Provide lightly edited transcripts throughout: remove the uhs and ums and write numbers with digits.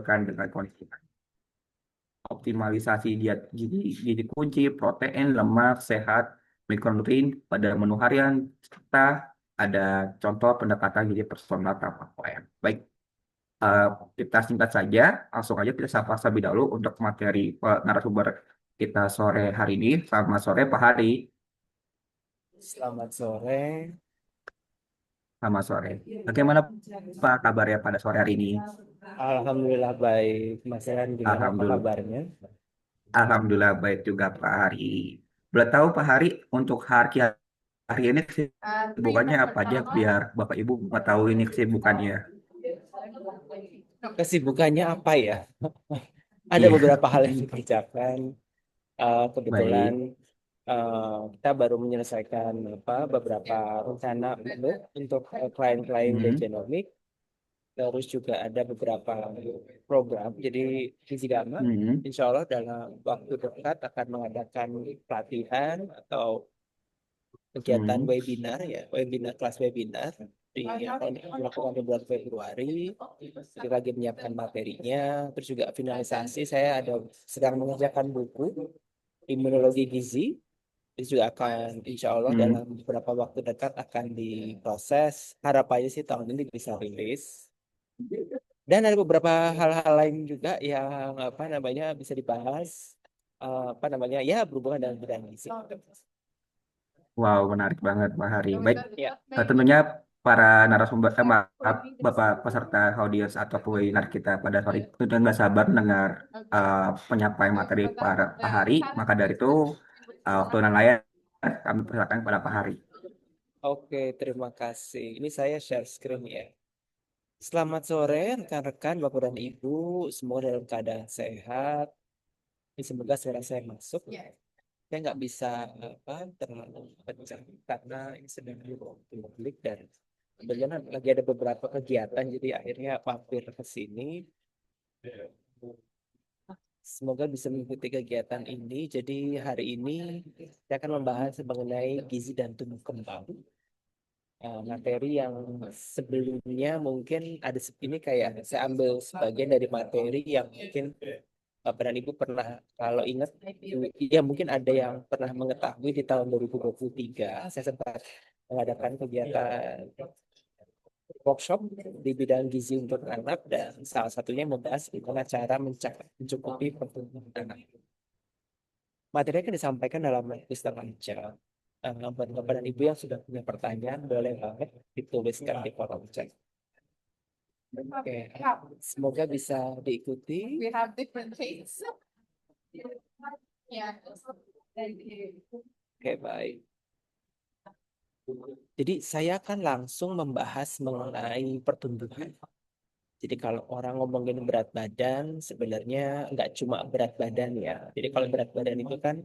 disesuaikan dengan kondisi. Optimalisasi diet gizi kunci, protein, lemak, sehat, mikronutrien pada menu harian, serta ada contoh pendekatan gizi personal tanpa klaim. Baik, eh, kita singkat saja, langsung aja kita sapa terlebih dahulu untuk materi narasumber kita sore hari ini. Selamat sore Pak Hari. Selamat sore. Selamat sore. Bagaimana Pak kabarnya pada sore hari ini? Alhamdulillah baik. Mas Rehan gimana apa Alhamdulillah. kabarnya? Alhamdulillah baik juga Pak Hari. Boleh tahu Pak Hari untuk hari ini kesibukannya apa aja biar Bapak Ibu mengetahui ini kesibukannya. Kesibukannya apa ya? Ada Iya, beberapa hal yang dikerjakan. Kebetulan baik. kita baru menyelesaikan beberapa rencana untuk klien-klien Hmm, Genomik. Terus juga ada beberapa program. Jadi Gizi Gama, hmm, insya Allah dalam waktu dekat akan mengadakan pelatihan atau kegiatan hmm, webinar ya, kelas webinar yang akan dilakukan di bulan Februari. Jadi lagi menyiapkan materinya, terus juga finalisasi. Saya ada sedang mengerjakan buku Imunologi Gizi. Itu juga akan insya Allah hmm. dalam beberapa waktu dekat akan diproses. Harapannya sih tahun ini bisa rilis. Dan ada beberapa hal-hal lain juga yang bisa dibahas, ya berhubungan dengan bidang gizi. Wow, menarik banget Pak Hari. Baik, Ya. tentunya para narasumber, maaf, Bapak peserta audiens atau webinar kita pada sore itu tentunya nggak sabar mendengar eh, penyampaian materi para Pak Hari. Maka dari itu, waktu dan layar kami persilakan kepada Pak Hari. Oke, terima kasih. Ini saya share screen ya. Selamat sore rekan-rekan Bapak dan Ibu, semua dalam keadaan sehat. Ini semoga suara saya masuk. Saya nggak bisa terlalu kencang karena ini sedang di ruang publik dan kebetulan lagi ada beberapa kegiatan, jadi akhirnya mampir ke sini. Semoga bisa mengikuti kegiatan ini. Jadi hari ini saya akan membahas mengenai gizi dan tumbuh kembang. Materi yang sebelumnya mungkin ini kayak saya ambil sebagian dari materi yang mungkin Bapak dan Ibu pernah, kalau ingat ya mungkin ada yang pernah mengetahui di tahun 2023 saya sempat mengadakan kegiatan workshop di bidang gizi untuk anak dan salah satunya membahas bagaimana cara mencukupi pertumbuhan anak. Materi akan disampaikan dalam waktu setengah jam. Buat Bapak dan Ibu yang sudah punya pertanyaan, boleh banget dituliskan di kolom chat. Oke, semoga bisa diikuti. We have different tastes. Oke, baik. Jadi saya akan langsung membahas mengenai pertumbuhan. Jadi kalau orang ngomongin berat badan, sebenarnya nggak cuma berat badan ya. Jadi kalau berat badan itu kan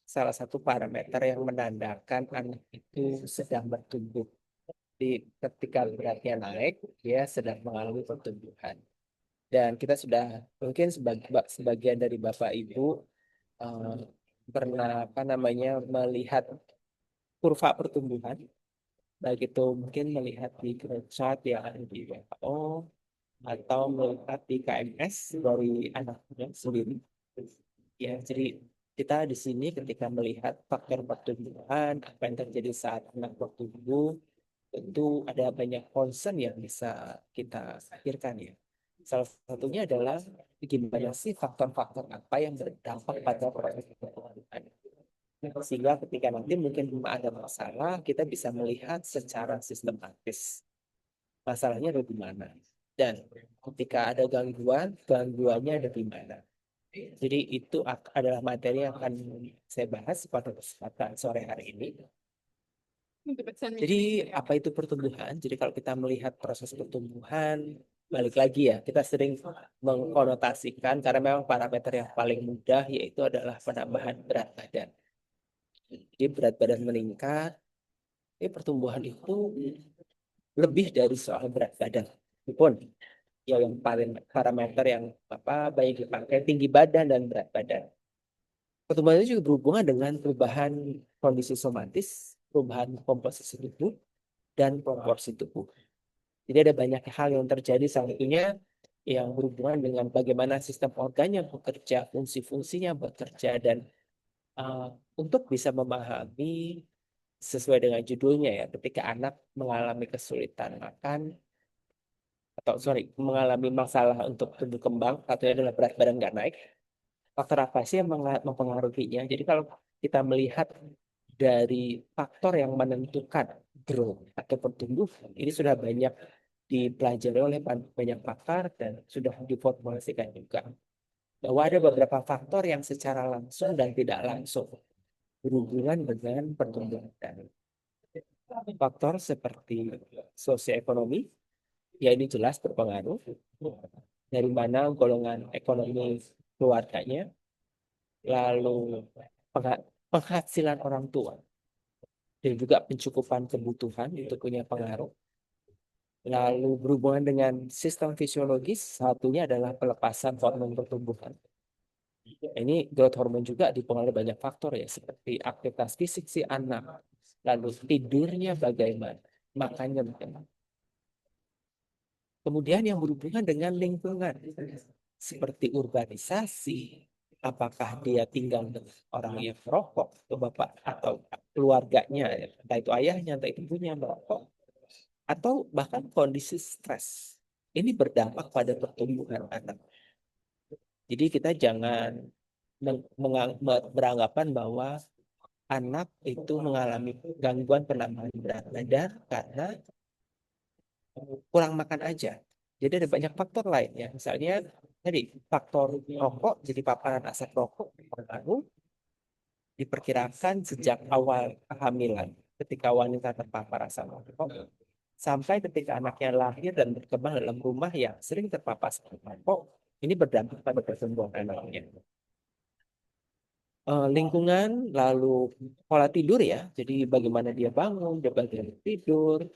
salah satu parameter yang menandakan anak itu sedang bertumbuh. Di ketika beratnya naik, dia sedang mengalami pertumbuhan. Dan kita sudah mungkin sebagian dari Bapak Ibu eh, pernah melihat kurva pertumbuhan, baik itu mungkin melihat di growth chart yang ada di WHO atau melihat di KMS dari anaknya sendiri. Ya, jadi kita di sini ketika melihat faktor pertumbuhan, apa yang terjadi saat anak bertumbuh, tentu ada banyak concern yang bisa kita pikirkan ya. Salah satunya adalah gimana sih faktor-faktor apa yang berdampak pada proses pertumbuhan. Sehingga ketika nanti mungkin ada masalah, kita bisa melihat secara sistematis masalahnya ada di mana. Dan ketika ada gangguan, gangguannya ada di mana. Jadi itu adalah materi yang akan saya bahas pada kesempatan sore hari ini. Jadi apa itu pertumbuhan? Jadi kalau kita melihat proses pertumbuhan, balik lagi ya, kita sering mengkonotasikan karena memang parameter yang paling mudah yaitu adalah penambahan berat badan. Jadi berat badan meningkat, pertumbuhan itu lebih dari soal berat badan. Meskipun ya yang paling parameter yang baik dipakai tinggi badan dan berat badan. Pertumbuhan itu juga berhubungan dengan perubahan kondisi somatis, perubahan komposisi tubuh, dan proporsi tubuh. Jadi ada banyak hal yang terjadi salah satunya yang berhubungan dengan bagaimana sistem organnya bekerja, fungsi-fungsinya bekerja, dan untuk bisa memahami sesuai dengan judulnya ya, ketika anak mengalami kesulitan makan atau mengalami masalah untuk tumbuh kembang, satunya adalah berat badan nggak naik, faktor apa sih yang mempengaruhinya? Jadi kalau kita melihat dari faktor yang menentukan growth atau pertumbuhan, ini sudah banyak dipelajari oleh banyak pakar dan sudah diformulasikan juga bahwa ada beberapa faktor yang secara langsung dan tidak langsung berhubungan dengan pertumbuhan. Faktor seperti sosioekonomi, ya ini jelas berpengaruh dari mana golongan ekonomi keluarganya, lalu penghasilan orang tua, dan juga pencukupan kebutuhan itu punya pengaruh. Lalu berhubungan dengan sistem fisiologis, satunya adalah pelepasan hormon pertumbuhan. Ini growth hormone juga dipengaruhi banyak faktor ya, seperti aktivitas fisik si anak, lalu tidurnya bagaimana, makannya bagaimana. Kemudian yang berhubungan dengan lingkungan, seperti urbanisasi, apakah dia tinggal dengan orang yang merokok, atau bapak atau keluarganya, entah itu ayahnya, entah itu ibunya merokok, atau bahkan kondisi stres. Ini berdampak pada pertumbuhan anak. Jadi kita jangan beranggapan bahwa anak itu mengalami gangguan penambahan berat badan karena kurang makan aja. Jadi ada banyak faktor lain ya. Misalnya tadi faktor rokok, jadi paparan asap rokok berpengaruh, diperkirakan sejak awal kehamilan ketika wanita terpapar asap rokok sampai ketika anaknya lahir dan berkembang dalam rumah yang sering terpapar asap rokok, ini berdampak pada pertumbuhan anaknya. Lingkungan, lalu pola tidur ya, jadi bagaimana dia bangun, dia bagaimana tidur,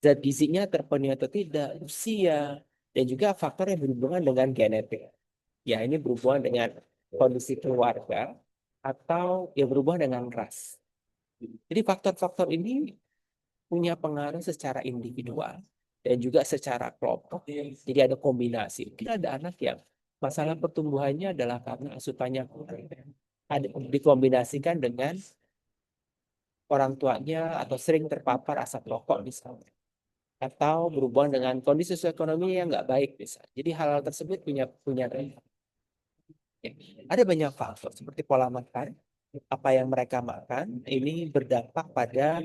zat gizinya terpenuhi atau tidak, usia, dan juga faktor yang berhubungan dengan genetik. Ya, ini berhubungan dengan kondisi keluarga atau yang berhubungan dengan ras. Jadi faktor-faktor ini punya pengaruh secara individual dan juga secara kelompok. Jadi ada kombinasi. Mungkin ada anak yang masalah pertumbuhannya adalah karena asupannya kurang. Ada dikombinasikan dengan orang tuanya atau sering terpapar asap rokok misalnya, atau berhubungan dengan kondisi sosioekonomi yang nggak baik misalnya. Jadi hal-hal tersebut punya ya. Ada banyak faktor seperti pola makan, apa yang mereka makan, ini berdampak pada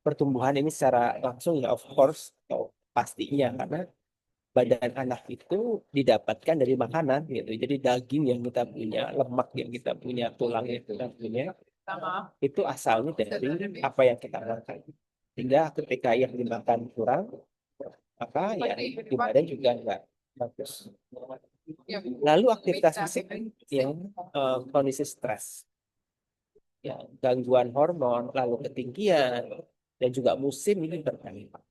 pertumbuhan ini secara langsung ya, of course, atau pastinya karena badan anak itu didapatkan dari makanan gitu. Jadi daging yang kita punya, lemak yang kita punya, tulang yang kita punya, itu asalnya dari apa yang kita makan. Sehingga ketika yang dimakan kurang, maka ya di badan juga enggak bagus. Lalu aktivitas fisik yang kondisi stres, ya gangguan hormon, lalu ketinggian, dan juga musim ini berdampak.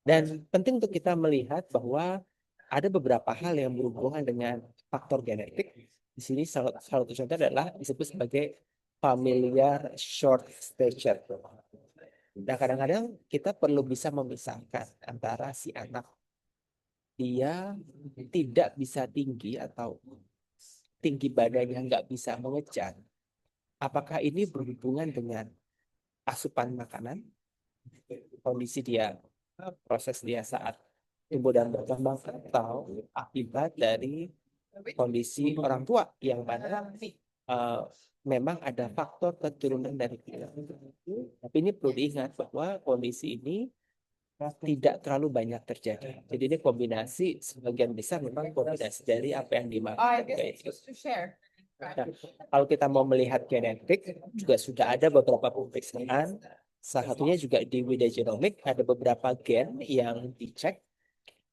Dan penting untuk kita melihat bahwa ada beberapa hal yang berhubungan dengan faktor genetik. Di sini salah satu contoh adalah disebut sebagai familiar short stature. Nah, kadang-kadang kita perlu bisa memisahkan antara si anak dia tidak bisa tinggi atau tinggi badannya nggak bisa mengejar. Apakah ini berhubungan dengan asupan makanan, kondisi dia, proses dia saat tumbuh dan berkembang, atau akibat dari kondisi orang tua yang mana memang ada faktor keturunan dari kita. Tapi ini perlu diingat bahwa kondisi ini tidak terlalu banyak terjadi. Jadi ini kombinasi sebagian besar memang kombinasi dari apa yang dimakan. Nah, kalau kita mau melihat genetik, juga sudah ada beberapa pemeriksaan. Salah satunya juga di Widya Genomic ada beberapa gen yang dicek.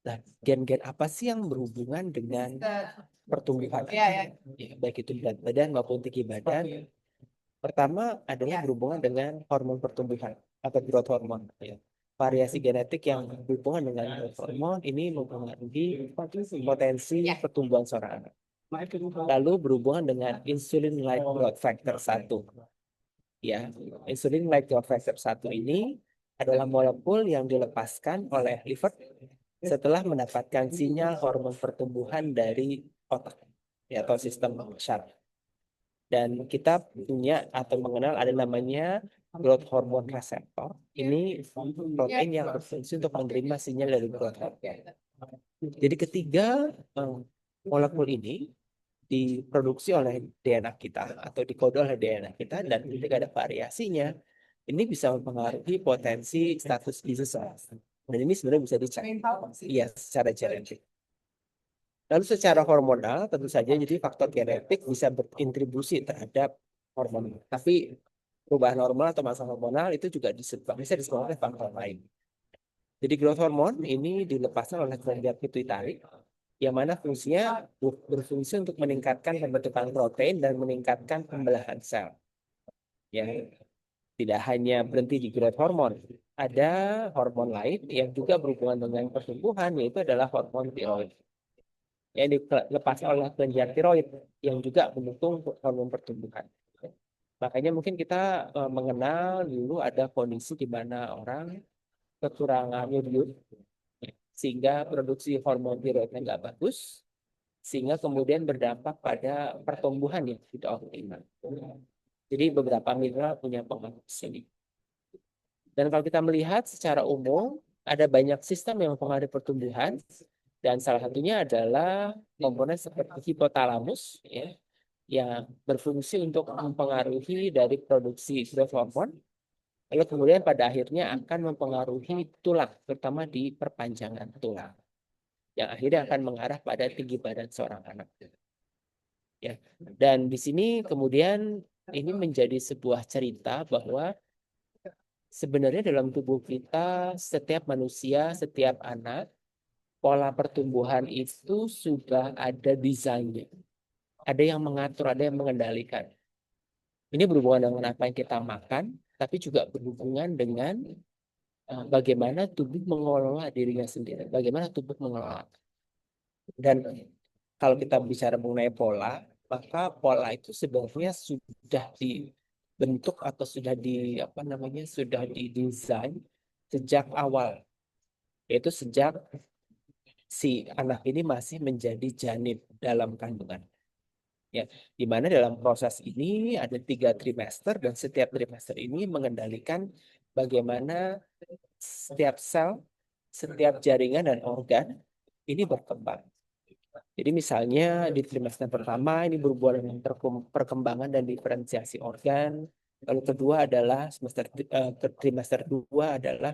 Nah, gen-gen apa sih yang berhubungan dengan pertumbuhan? Ya, baik itu berat badan maupun tinggi badan. Pertama adalah berhubungan dengan hormon pertumbuhan atau growth hormone. Ya. Variasi genetik yang berhubungan dengan growth hormone ini mempengaruhi potensi pertumbuhan seorang anak. Lalu berhubungan dengan insulin-like growth factor 1. Ya, insulin-like growth factor 1 ini adalah molekul yang dilepaskan oleh liver setelah mendapatkan sinyal hormon pertumbuhan dari otak ya, atau sistem syaraf. Dan kita punya atau mengenal ada namanya growth hormone receptor. Ini protein yang berfungsi untuk menerima sinyal dari growth hormone. Jadi ketiga molekul ini diproduksi oleh DNA kita atau dikode oleh DNA kita, dan ketika ada variasinya, ini bisa mempengaruhi potensi status gizi seseorang. Dan ini sebenarnya bisa dicek, iya, secara genetik. Lalu secara hormonal tentu saja, jadi faktor genetik bisa berkontribusi terhadap hormon. Tapi perubahan hormonal atau masalah hormonal itu juga bisa disebabkan oleh faktor lain. Jadi growth hormone ini dilepaskan oleh kelenjar pituitari, yang mana fungsinya berfungsi untuk meningkatkan pembentukan protein dan meningkatkan pembelahan sel. Ya, tidak hanya berhenti di growth hormone, ada hormon lain yang juga berhubungan dengan pertumbuhan, yaitu adalah hormon tiroid yang dilepaskan oleh kelenjar tiroid yang juga mendukung hormon pertumbuhan. Makanya mungkin kita mengenal dulu ada kondisi di mana orang kekurangan yodium sehingga produksi hormon tiroidnya nggak bagus, sehingga kemudian berdampak pada pertumbuhan yang tidak optimal. Jadi beberapa mineral punya pengaruh di sini. Dan kalau kita melihat secara umum, ada banyak sistem yang mempengaruhi pertumbuhan, dan salah satunya adalah komponen seperti hipotalamus, ya, yang berfungsi untuk mempengaruhi dari produksi growth hormone, lalu kemudian pada akhirnya akan mempengaruhi tulang, terutama di perpanjangan tulang, yang akhirnya akan mengarah pada tinggi badan seorang anak. Ya, dan di sini kemudian ini menjadi sebuah cerita bahwa sebenarnya dalam tubuh kita, setiap manusia, setiap anak, pola pertumbuhan itu sudah ada desainnya. Ada yang mengatur, ada yang mengendalikan. Ini berhubungan dengan apa yang kita makan, tapi juga berhubungan dengan bagaimana tubuh mengelola dirinya sendiri, bagaimana tubuh mengelola. Dan kalau kita bicara mengenai pola, maka pola itu sebenarnya sudah dibentuk atau sudah sudah didesain sejak awal, yaitu sejak si anak ini masih menjadi janin dalam kandungan. Ya, di mana dalam proses ini ada 3 trimester, dan setiap trimester ini mengendalikan bagaimana setiap sel, setiap jaringan dan organ ini berkembang. Jadi misalnya di trimester pertama ini berhubungan dengan perkembangan dan diferensiasi organ. Lalu kedua adalah trimester 2 adalah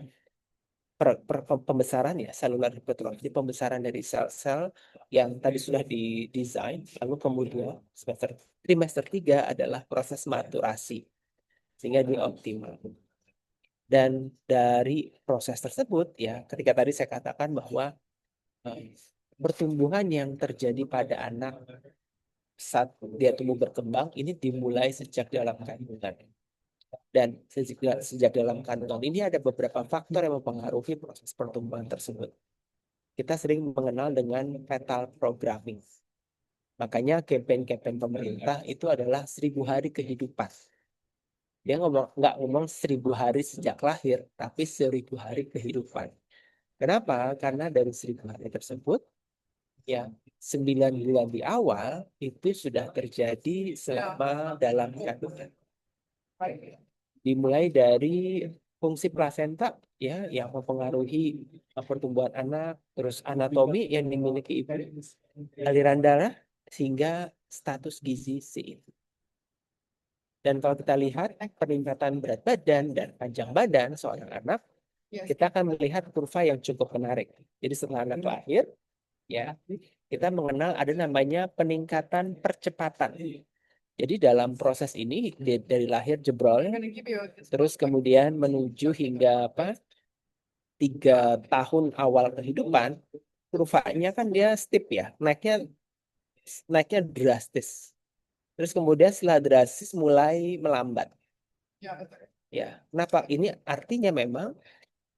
pembesaran ya, selular hipertrofi, pembesaran dari sel-sel yang tadi sudah didesain. Lalu kemudian trimester 3 adalah proses maturasi sehingga dioptimal. Dan dari proses tersebut ya, ketika tadi saya katakan bahwa pertumbuhan yang terjadi pada anak saat dia tumbuh berkembang ini dimulai sejak dalam kandungan. Dan sejak dalam kandungan ini ada beberapa faktor yang mempengaruhi proses pertumbuhan tersebut. Kita sering mengenal dengan fetal programming. Makanya campaign pemerintah itu adalah 1000 hari kehidupan. Dia nggak ngomong 1000 hari sejak lahir, tapi 1000 hari kehidupan. Kenapa? Karena dari 1000 hari tersebut, ya 9 bulan di awal itu sudah terjadi selama dalam kandungan. Dimulai dari fungsi plasenta ya yang mempengaruhi pertumbuhan anak, terus anatomi yang dimiliki ibu, aliran darah, sehingga status gizi si ibu. Dan kalau kita lihat peningkatan berat badan dan panjang badan seorang anak, kita akan melihat kurva yang cukup menarik. Jadi setelah anak lahir, ya kita mengenal ada namanya peningkatan percepatan. Jadi dalam proses ini dari lahir jebrol, terus kemudian menuju hingga 3 tahun awal kehidupan, kurvanya kan dia steep ya, naiknya drastis. Terus kemudian setelah drastis mulai melambat. Ya, kenapa? Ini artinya memang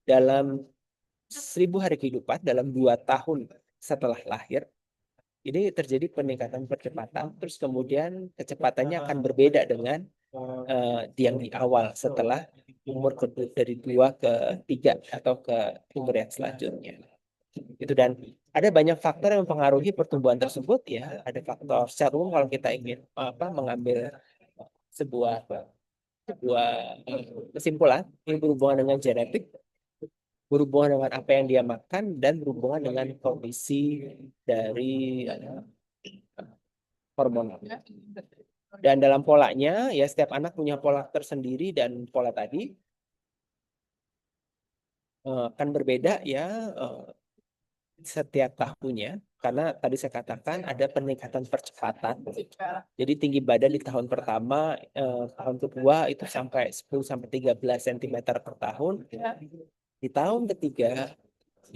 dalam 1000 hari kehidupan, dalam 2 tahun setelah lahir, ini terjadi peningkatan percepatan. Terus kemudian kecepatannya akan berbeda dengan yang di awal setelah umur dari 2 ke 3 atau ke umur yang selanjutnya. Itu, dan ada banyak faktor yang mempengaruhi pertumbuhan tersebut ya. Ada faktor secara umum kalau kita ingin mengambil sebuah sebuah kesimpulan, ini berhubungan dengan genetik, berhubungan dengan apa yang dia makan, dan berhubungan dengan kondisi dari hormonal. Dan dalam polanya ya, setiap anak punya pola tersendiri, dan pola tadi akan berbeda ya setiap tahunnya, karena tadi saya katakan ada peningkatan percepatan. Jadi tinggi badan di tahun pertama, tahun kedua itu sampai 10 sampai 13 cm per tahun. Di tahun ketiga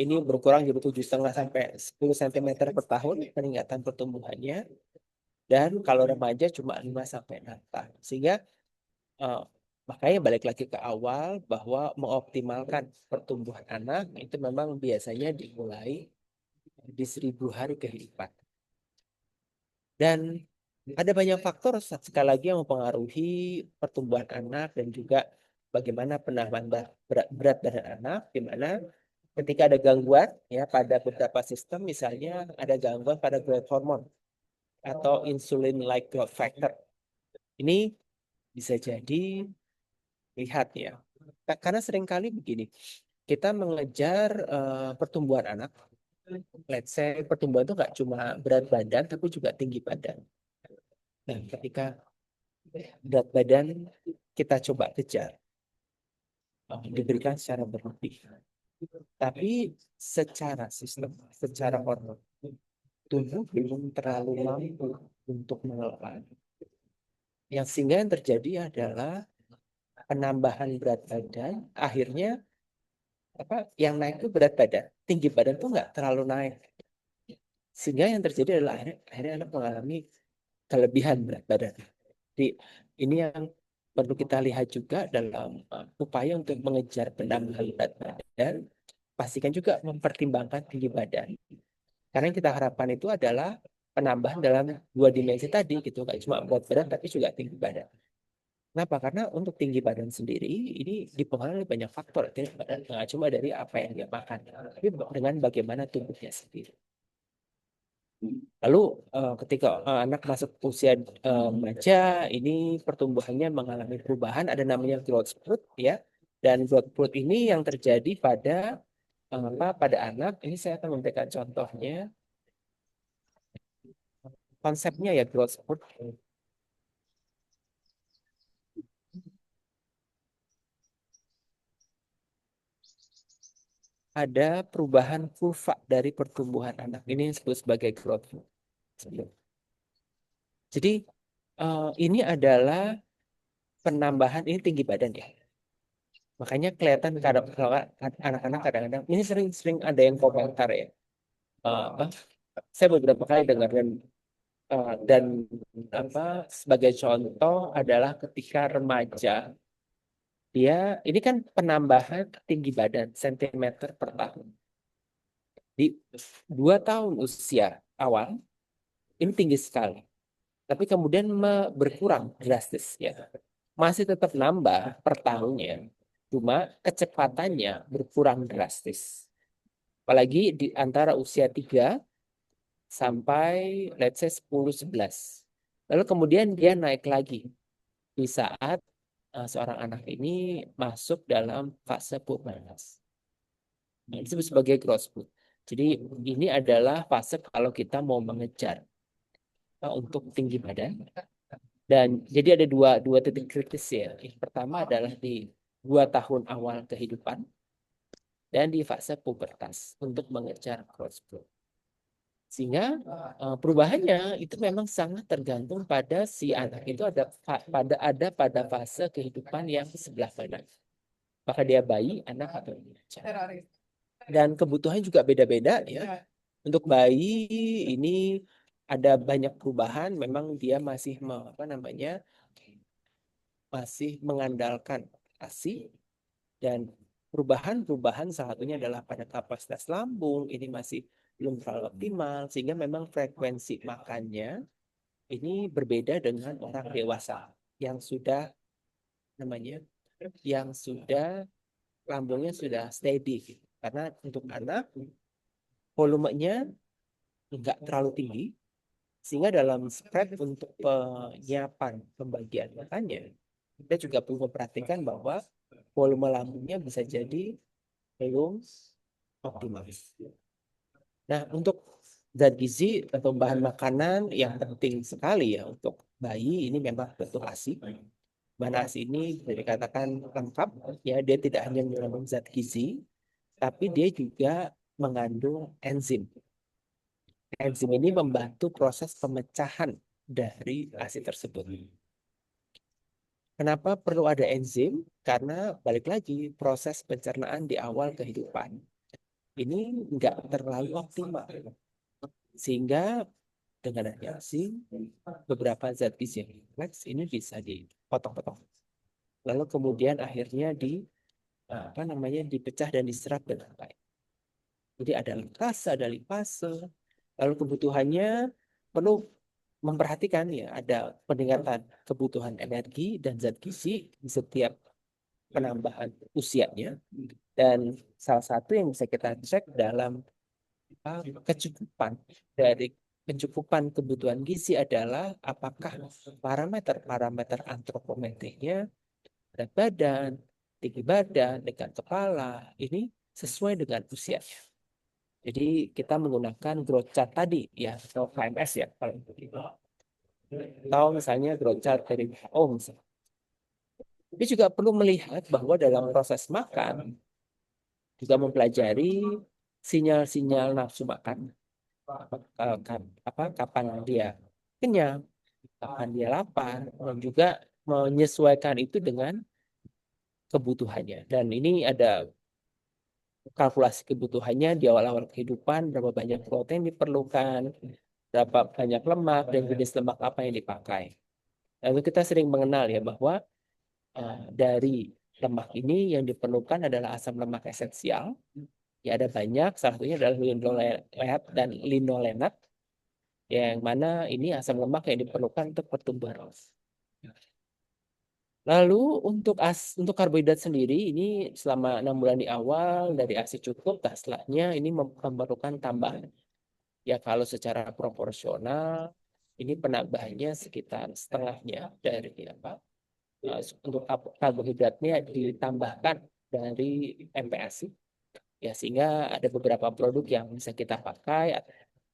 ini berkurang jadi 7,5 sampai 10 cm per tahun peningkatan pertumbuhannya. Dan kalau remaja cuma 5 sampai 6 tahun. Sehingga makanya balik lagi ke awal bahwa mengoptimalkan pertumbuhan anak itu memang biasanya dimulai di 1000 hari kehidupan. Dan ada banyak faktor sekali lagi yang mempengaruhi pertumbuhan anak dan juga bagaimana penambahan berat badan anak, di mana ketika ada gangguan ya pada beberapa sistem, misalnya ada gangguan pada growth hormone atau insulin-like growth factor. Ini bisa jadi, lihat ya, karena seringkali begini, kita mengejar pertumbuhan anak. Let's say pertumbuhan itu nggak cuma berat badan, tapi juga tinggi badan. Nah, ketika berat badan kita coba kejar, diberikan secara berlebih. Tapi secara sistem, secara hormon, tubuh belum terlalu mampu untuk mengelola. Yang sehingga yang terjadi adalah penambahan berat badan, akhirnya yang naik itu berat badan, tinggi badan tuh nggak terlalu naik. Sehingga yang terjadi adalah akhirnya anak mengalami kelebihan berat badan. Jadi ini yang perlu kita lihat juga dalam upaya untuk mengejar penambahan berat badan. Pastikan juga mempertimbangkan tinggi badan. Karena yang kita harapkan itu adalah penambahan dalam 2 dimensi tadi gitu, nggak cuma berat badan tapi juga tinggi badan. Kenapa? Karena untuk tinggi badan sendiri ini dipengaruhi oleh banyak faktor. Nggak cuma dari apa yang dia makan, tapi dengan bagaimana tubuhnya sendiri. Lalu ketika anak masuk usia remaja, ini pertumbuhannya mengalami perubahan, ada namanya growth spurt ya. Dan growth spurt ini yang terjadi pada anak. Ini saya akan memberikan contohnya. Konsepnya ya growth spurt. Ada perubahan kurva dari pertumbuhan anak. Ini yang disebut sebagai growth spurt. Jadi ini adalah penambahan, ini tinggi badan ya. Makanya kelihatan kalau anak-anak kadang-kadang ini sering ada yang komentar ya. Saya beberapa kali dengar, dan sebagai contoh adalah ketika remaja, dia ini kan penambahan tinggi badan sentimeter per tahun. Di 2 tahun usia awal ini tinggi sekali, tapi kemudian berkurang drastis ya. Masih tetap nambah per tahunnya, cuma kecepatannya berkurang drastis. Apalagi di antara usia 3 sampai let's say 10-11. Lalu kemudian dia naik lagi di saat seorang anak ini masuk dalam fase pubertas. Nah, disebut sebagai growth spurt. Jadi ini adalah fase kalau kita mau mengejar untuk tinggi badan. Dan jadi ada dua titik kritis ya. Yang pertama adalah di 2 tahun awal kehidupan dan di fase pubertas untuk mengejar growth spurt. Sehingga perubahannya itu memang sangat tergantung pada si anak itu pada fase kehidupan yang sebelah mana. Apakah dia bayi, anak, atau remaja. Dan kebutuhannya juga beda-beda ya. Untuk bayi ini ada banyak perubahan, memang dia masih masih mengandalkan ASI, dan perubahan salah satunya adalah pada kapasitas lambung ini masih belum terlalu optimal, sehingga memang frekuensi makannya ini berbeda dengan orang dewasa yang sudah yang sudah lambungnya sudah steady gitu. Karena untuk anak volumenya nggak terlalu tinggi, sehingga dalam spread untuk penyiapan pembagian makannya, kita juga perlu memperhatikan bahwa volume lambungnya bisa jadi belum optimal. Nah, untuk zat gizi atau bahan makanan yang penting sekali ya untuk bayi ini memang tentu ASI. Bahan ASI ini bisa dikatakan lengkap, ya dia tidak hanya mengandung zat gizi, tapi dia juga mengandung enzim. Enzim ini membantu proses pemecahan dari ASI tersebut. Kenapa perlu ada enzim? Karena balik lagi proses pencernaan di awal kehidupan ini nggak terlalu optimal, sehingga dengan adanya ASI beberapa zat gizi yang kompleks ini bisa dipotong-potong, lalu kemudian akhirnya dipecah dan diserap dengan baik. Jadi ada laktase, ada lipase, lalu kebutuhannya perlu memperhatikan ya, ada peningkatan kebutuhan energi dan zat gizi di setiap penambahan usianya. Dan salah satu yang bisa kita cek dalam kecukupan kebutuhan gizi adalah apakah parameter antropometriknya, berat badan, tinggi badan, dekat kepala, ini sesuai dengan usianya. Jadi kita menggunakan growth chart tadi ya, atau KMS ya kalau begitu. Atau misalnya growth chart dari WHO misalnya. Tapi juga perlu melihat bahwa dalam proses makan juga mempelajari sinyal-sinyal nafsu makan. Kapan dia kenyang, kapan dia lapar, dan juga menyesuaikan itu dengan kebutuhannya. Dan ini ada kalkulasi kebutuhannya di awal-awal kehidupan, berapa banyak protein diperlukan, berapa banyak lemak, dan jenis lemak apa yang dipakai. Lalu kita sering mengenal ya bahwa dari lemak ini yang diperlukan adalah asam lemak esensial. Ya ada banyak, salah satunya adalah linolenat dan linolenat, yang mana ini asam lemak yang diperlukan untuk pertumbuhan. Lalu untuk karbohidrat sendiri ini selama 6 bulan di awal dari ASI cukup, setelahnya ini memerlukan tambahan. Ya kalau secara proporsional ini penambahannya sekitar setengahnya dari untuk karbohidratnya ditambahkan dari MPASI. Ya sehingga ada beberapa produk yang bisa kita pakai,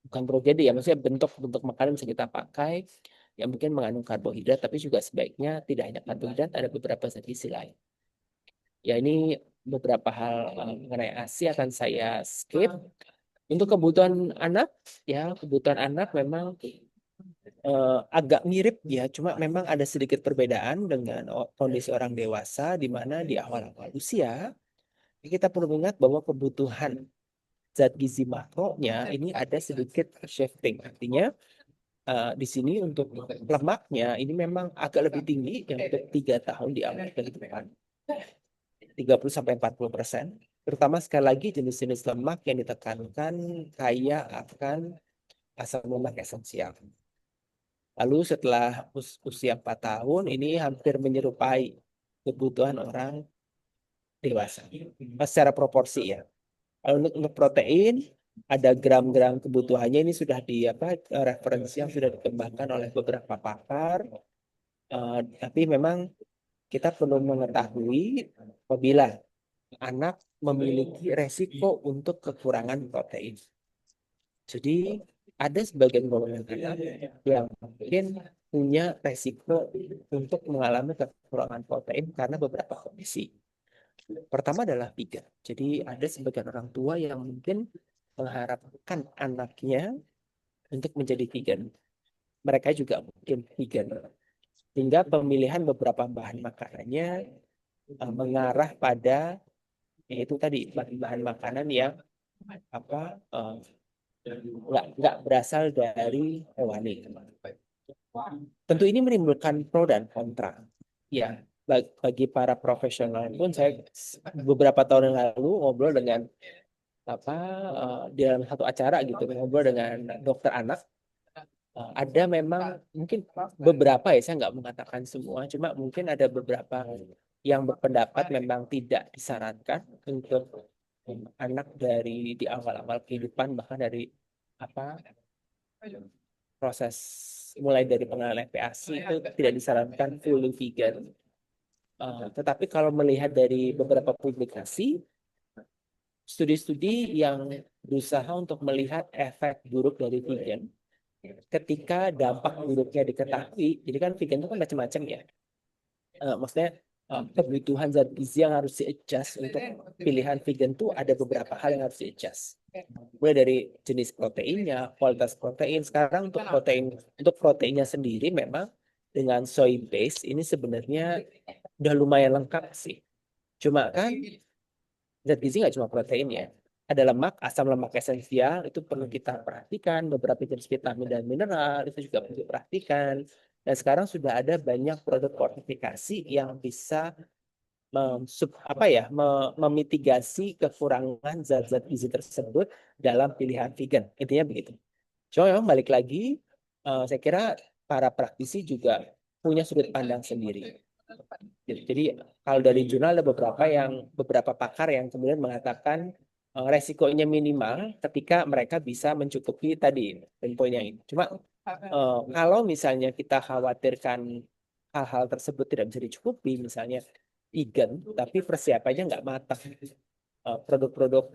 bukan produk jadi ya, maksudnya bentuk makanan bisa kita pakai yang mungkin mengandung karbohidrat, tapi juga sebaiknya tidak hanya karbohidrat, ada beberapa zat gizi lain. Ya ini beberapa hal mengenai ASI akan saya skip. Untuk kebutuhan anak, ya kebutuhan anak memang agak mirip ya, cuma memang ada sedikit perbedaan dengan kondisi orang dewasa, di mana di awal-awal usia kita perlu ingat bahwa kebutuhan zat gizi makronya ini ada sedikit shifting. Artinya di sini untuk lemaknya ini memang agak lebih tinggi yang untuk 3 tahun di awal kehidupan. 30-40%. Terutama sekali lagi jenis-jenis lemak yang ditekankan kaya akan asam lemak esensial. Lalu setelah usia 4 tahun ini hampir menyerupai kebutuhan orang dewasa. Secara proporsi ya. Lalu untuk protein ada gram-gram kebutuhannya, ini sudah referensi yang sudah dikembangkan oleh beberapa pakar. Tapi memang kita perlu mengetahui apabila anak memiliki resiko untuk kekurangan protein. Jadi ada sebagian golongan anak yang mungkin punya resiko untuk mengalami kekurangan protein karena beberapa kondisi. Pertama adalah vegan. Jadi ada sebagian orang tua yang mungkin mengharapkan anaknya untuk menjadi vegan. Mereka juga mungkin vegan. Sehingga pemilihan beberapa bahan makanannya mengarah pada yaitu tadi bahan makanan yang nggak berasal dari hewani. Tentu ini menimbulkan pro dan kontra. Ya, bagi para profesional pun saya beberapa tahun yang lalu ngobrol dengan di dalam satu acara gitu, ngobrol dengan dokter anak. Ada memang mungkin beberapa ya, saya nggak mengatakan semua, cuma mungkin ada beberapa yang berpendapat memang tidak disarankan untuk anak dari di awal-awal kehidupan, bahkan dari apa proses mulai dari pengenalan FPASI itu tidak disarankan fully vegan. Tetapi kalau melihat dari beberapa publikasi, studi-studi yang berusaha untuk melihat efek buruk dari vegan, ketika dampak buruknya diketahui, jadi kan vegan itu kan macam-macam ya. Maksudnya kebutuhan zat gizi yang harus di-adjust untuk pilihan vegan tuh ada beberapa hal yang harus di-adjust. Mulai dari jenis proteinnya, kualitas protein. Sekarang untuk proteinnya sendiri memang dengan soy base ini sebenarnya udah lumayan lengkap sih. Cuma kan zat gizi nggak cuma protein ya. Ada lemak, asam lemak esensial itu perlu kita perhatikan. Beberapa jenis vitamin dan mineral itu juga perlu diperhatikan. Dan sekarang sudah ada banyak produk fortifikasi yang bisa memitigasi kekurangan zat-zat gizi tersebut dalam pilihan vegan. Intinya begitu. Cuma memang balik lagi, saya kira para praktisi juga punya sudut pandang sendiri. Jadi kalau dari jurnal ada beberapa pakar yang kemudian mengatakan resikonya minimal ketika mereka bisa mencukupi tadi poin yang ini. Cuma kalau misalnya kita khawatirkan hal-hal tersebut tidak bisa dicukupi, misalnya vegan, tapi persiapannya nggak matang, produk-produk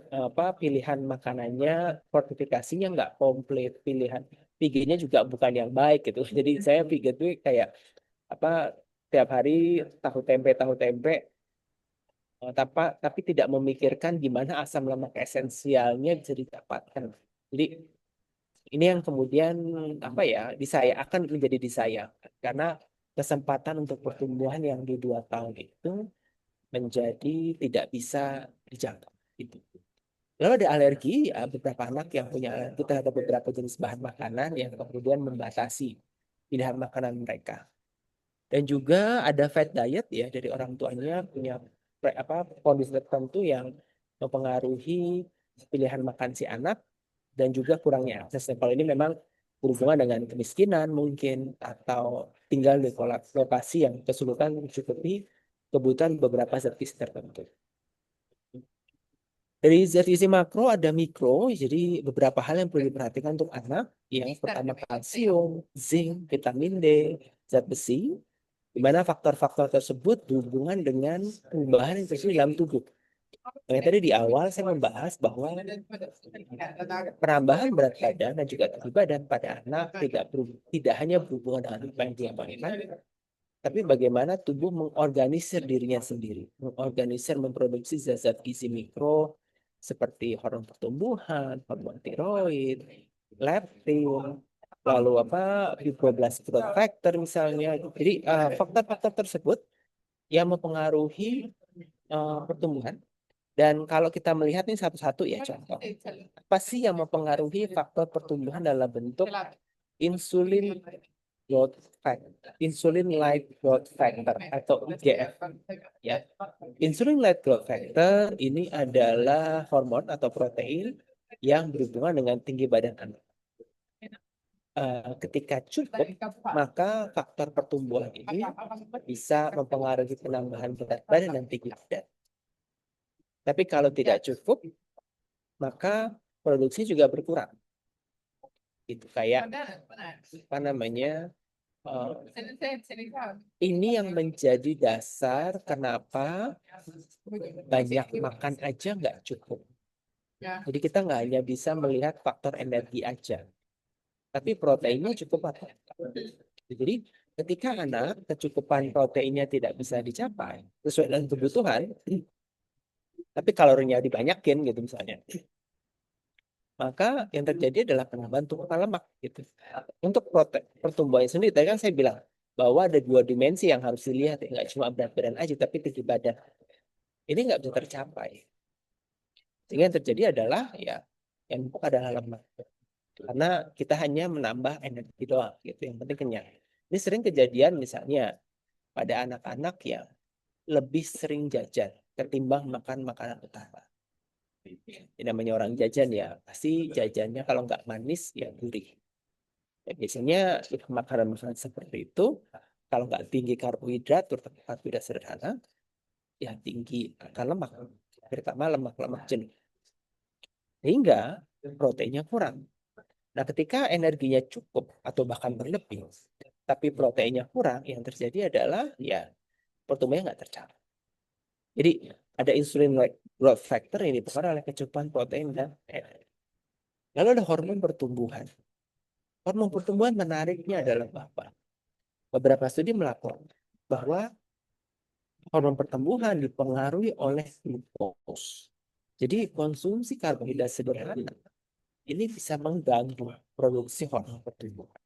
pilihan makanannya, fortifikasinya nggak komplit, pilihan vegannya juga bukan yang baik gitu. Jadi saya vegan tuh kayak apa tiap hari tahu tempe tapi tidak memikirkan gimana asam lemak esensialnya bisa didapatkan. Jadi ini yang kemudian akan menjadi disayangkan karena kesempatan untuk pertumbuhan yang di 2 tahun itu menjadi tidak bisa dijangkau. Gitu. Lalu ada alergi, ya, beberapa anak yang punya alergi terhadap beberapa jenis bahan makanan yang kemudian membatasi pilihan makanan mereka. Dan juga ada fat diet ya dari orang tuanya punya kondisi tertentu yang mempengaruhi pilihan makan si anak dan juga kurangnya akses. Kalau ini memang berhubungan dengan kemiskinan mungkin atau tinggal di lokasi yang kesulitan mencukupi kebutuhan beberapa zat gizi tertentu. Dari zat gizi makro ada mikro, jadi beberapa hal yang perlu diperhatikan untuk anak. Yang pertama kalsium, zinc, vitamin D, zat besi, di mana faktor-faktor tersebut berhubungan dengan perubahan yang terjadi dalam tubuh. Nah, tadi di awal saya membahas bahwa penambahan berat badan dan juga tinggi badan pada anak tidak hanya berhubungan dengan apa yang dia makan, tapi bagaimana tubuh mengorganisir dirinya sendiri, mengorganisir memproduksi zat-zat gizi mikro seperti hormon pertumbuhan, hormon tiroid, leptin, lalu fibroblast growth factor misalnya. Jadi faktor-faktor tersebut yang mempengaruhi pertumbuhan. Dan kalau kita melihat ini satu-satu ya contoh. Apa sih yang mempengaruhi faktor pertumbuhan dalam bentuk insulin growth factor, insulin like growth factor atau IGF ya. Insulin like growth factor ini adalah hormon atau protein yang berhubungan dengan tinggi badan anak. Ketika cukup, maka faktor pertumbuhan ini bisa mempengaruhi penambahan berat badan dan tinggi badan. Tapi kalau tidak cukup, maka produksi juga berkurang. Itu kayak apa namanya? Ini yang menjadi dasar kenapa banyak makan aja nggak cukup. Jadi kita nggak hanya bisa melihat faktor energi aja, tapi proteinnya cukup atau enggak. Jadi ketika anak kecukupan proteinnya tidak bisa dicapai sesuai dengan kebutuhan, tapi kalorinya dibanyakin gitu misalnya, maka yang terjadi adalah penambahan tumpukan lemak gitu. Untuk pertumbuhan sendiri, tadi kan saya bilang bahwa ada 2 dimensi yang harus dilihat, ya. Nggak cuma berat badan aja, tapi tinggi badan. Ini nggak bisa tercapai. Sehingga yang terjadi adalah ya yang numpuk adalah lemak. Karena kita hanya menambah energi doang gitu. Yang penting kenyang. Ini sering kejadian misalnya pada anak-anak yang lebih sering jajan ketimbang makan makanan utama. Ini namanya orang jajan ya, pasti jajannya kalau nggak manis ya gurih. Ya, biasanya makanan-makanan seperti itu, kalau nggak tinggi karbohidrat, terutama karbohidrat sederhana, ya tinggi akan lemak. terutama lemak-lemak jenuh. Sehingga proteinnya kurang. Nah, ketika energinya cukup atau bahkan berlebih, tapi proteinnya kurang, yang terjadi adalah ya pertumbuhannya nggak tercapai. Jadi ada insulin-like growth factor yang dipengaruhi oleh kecukupan protein dan energi. Lalu ada hormon pertumbuhan. Hormon pertumbuhan menariknya adalah bahwa beberapa studi melaporkan bahwa hormon pertumbuhan dipengaruhi oleh glukos. Jadi konsumsi karbohidrat sederhana ini bisa mengganggu produksi hormon pertumbuhan.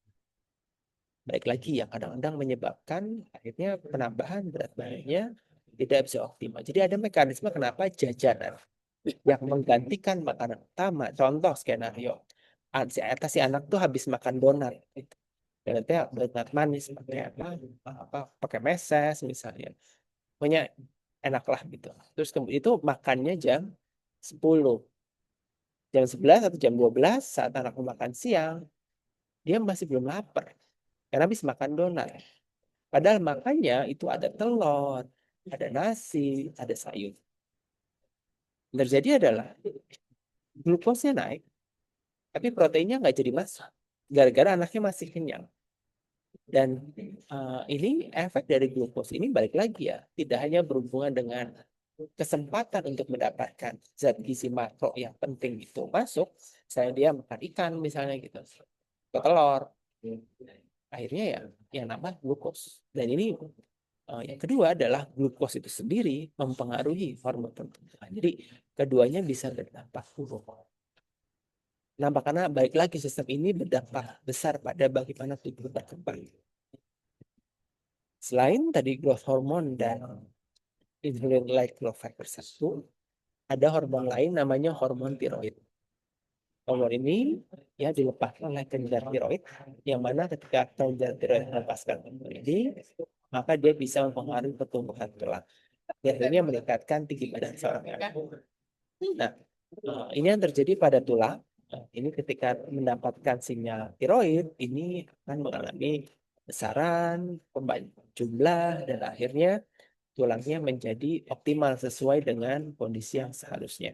Baik lagi yang kadang-kadang menyebabkan akhirnya penambahan berat badannya tidak bisa optimal. Jadi ada mekanisme kenapa jajanan yang menggantikan makanan utama. Contoh skenario, si anak tuh habis makan donat. Dan nanti donat manis pakai pakai meses misalnya. Pokoknya enak lah gitu. Terus itu makannya jam 10. Jam 11 atau jam 12 saat anak makan siang, dia masih belum lapar. Karena habis makan donat. Padahal makannya itu ada telur, ada nasi, ada sayur. Yang terjadi adalah glukosnya naik, tapi proteinnya nggak jadi masuk. Gara-gara anaknya masih kenyang. Dan ini efek dari glukos ini balik lagi ya, tidak hanya berhubungan dengan kesempatan untuk mendapatkan zat gizi makro yang penting itu masuk, saya dia makan ikan misalnya gitu, atau telur, akhirnya ya yang nambah glukos. Dan ini yang kedua adalah glukos itu sendiri mempengaruhi hormon pertumbuhan. Jadi keduanya bisa berdampak buruk. Nah, karena balik lagi sistem ini berdampak besar pada bagaimana tubuh berkembang. Selain tadi growth hormone dan insulin-like growth factor 1, ada hormon lain namanya hormon tiroid. Hormon ini ya dilepaskan oleh kelenjar tiroid, yang mana ketika kelenjar tiroid melepaskan hormon ini, maka dia bisa mempengaruhi pertumbuhan tulang. Dan akhirnya meningkatkan tinggi badan seorang anak. Nah, ini yang terjadi pada tulang. Ini ketika mendapatkan sinyal tiroid, ini akan mengalami besaran, jumlah, dan akhirnya tulangnya menjadi optimal sesuai dengan kondisi yang seharusnya.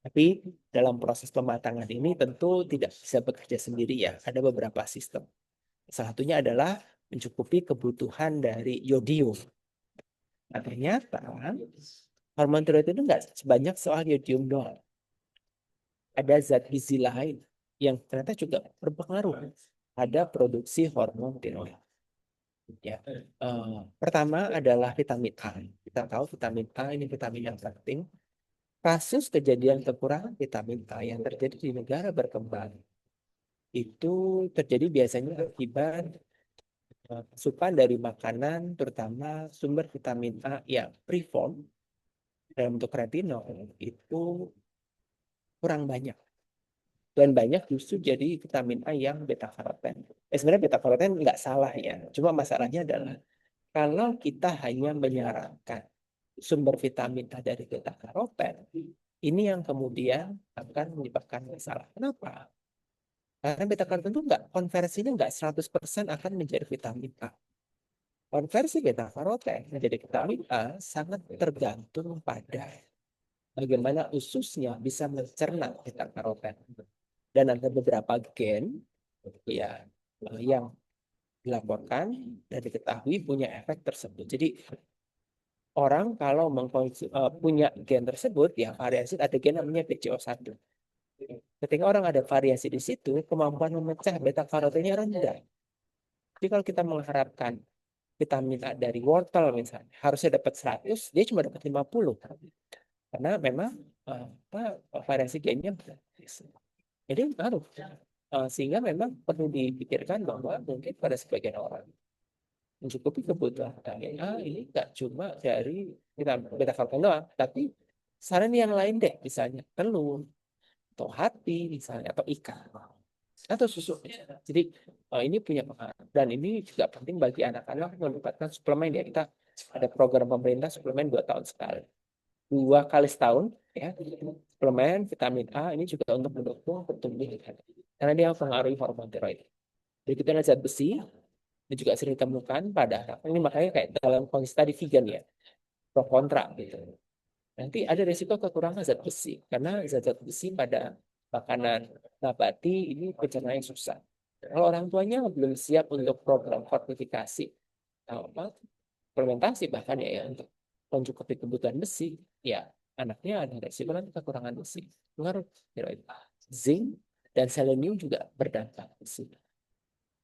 Tapi dalam proses pematangan ini tentu tidak bisa bekerja sendiri ya. Ada beberapa sistem. Salah satunya adalah mencukupi kebutuhan dari yodium. Nah, ternyata hormon tiroid itu nggak sebanyak soal yodium doang. Ada zat gizi lain yang ternyata juga berpengaruh pada produksi hormon tiroid. Ya. Pertama adalah vitamin A. Kita tahu vitamin A ini vitamin yang penting. Kasus kejadian kekurangan vitamin A yang terjadi di negara berkembang itu terjadi biasanya akibat asupan dari makanan, terutama sumber vitamin A yang preform dalam bentuk retinol itu kurang banyak. Dan banyak justru jadi vitamin A yang beta karoten. Sebenarnya beta karoten nggak salah ya. Cuma masalahnya adalah kalau kita hanya menyarankan sumber vitamin A dari beta karoten, ini yang kemudian akan menyebabkan masalah. Kenapa? Karena beta karoten itu konversinya nggak 100% akan menjadi vitamin A. Konversi beta karoten menjadi vitamin A sangat tergantung pada bagaimana ususnya bisa mencerna beta karoten. Dan ada beberapa gen ya yang dilaporkan dan diketahui punya efek tersebut. Jadi orang kalau punya gen tersebut, ya variasi ada gen namanya BCO1. Ketika orang ada variasi di situ, kemampuan memecah beta karotennya rendah. Jadi kalau kita mengharapkan vitamin A dari wortel misalnya, harusnya dapat 100, dia cuma dapat 50. Karena memang variasi gennya jadi harus. Sehingga memang perlu dipikirkan bahwa mungkin pada sebagian orang mencukupi kebutuhan vitamin A ini nggak cuma dari beta karoten doang, tapi saran yang lain deh, misalnya telur atau hati misalnya atau ikan atau susu. Jadi ini punya pengaruh dan ini juga penting bagi anak-anak mendapatkan suplemen ya. Kita ada program pemerintah suplemen 2 tahun sekali, 2 kali setahun ya, suplemen vitamin A ini juga untuk mendukung pertumbuhan karena dia mempengaruhi hormon tiroid. Jadi kita ada zat besi ini juga sering ditemukan pada anak. Ini makanya kayak dalam kondisi tadi vegan ya, pro kontra gitu. nanti ada risiko kekurangan zat besi karena zat-zat besi pada makanan nabati ini pencernaan yang susah. Kalau orang tuanya belum siap untuk program fortifikasi, apa fermentasi bahkan ya, untuk mencukupi kebutuhan besi, ya anaknya ada resiko nanti kekurangan besi. Pengaruh tiroid. Zinc dan selenium juga berdampak di sini.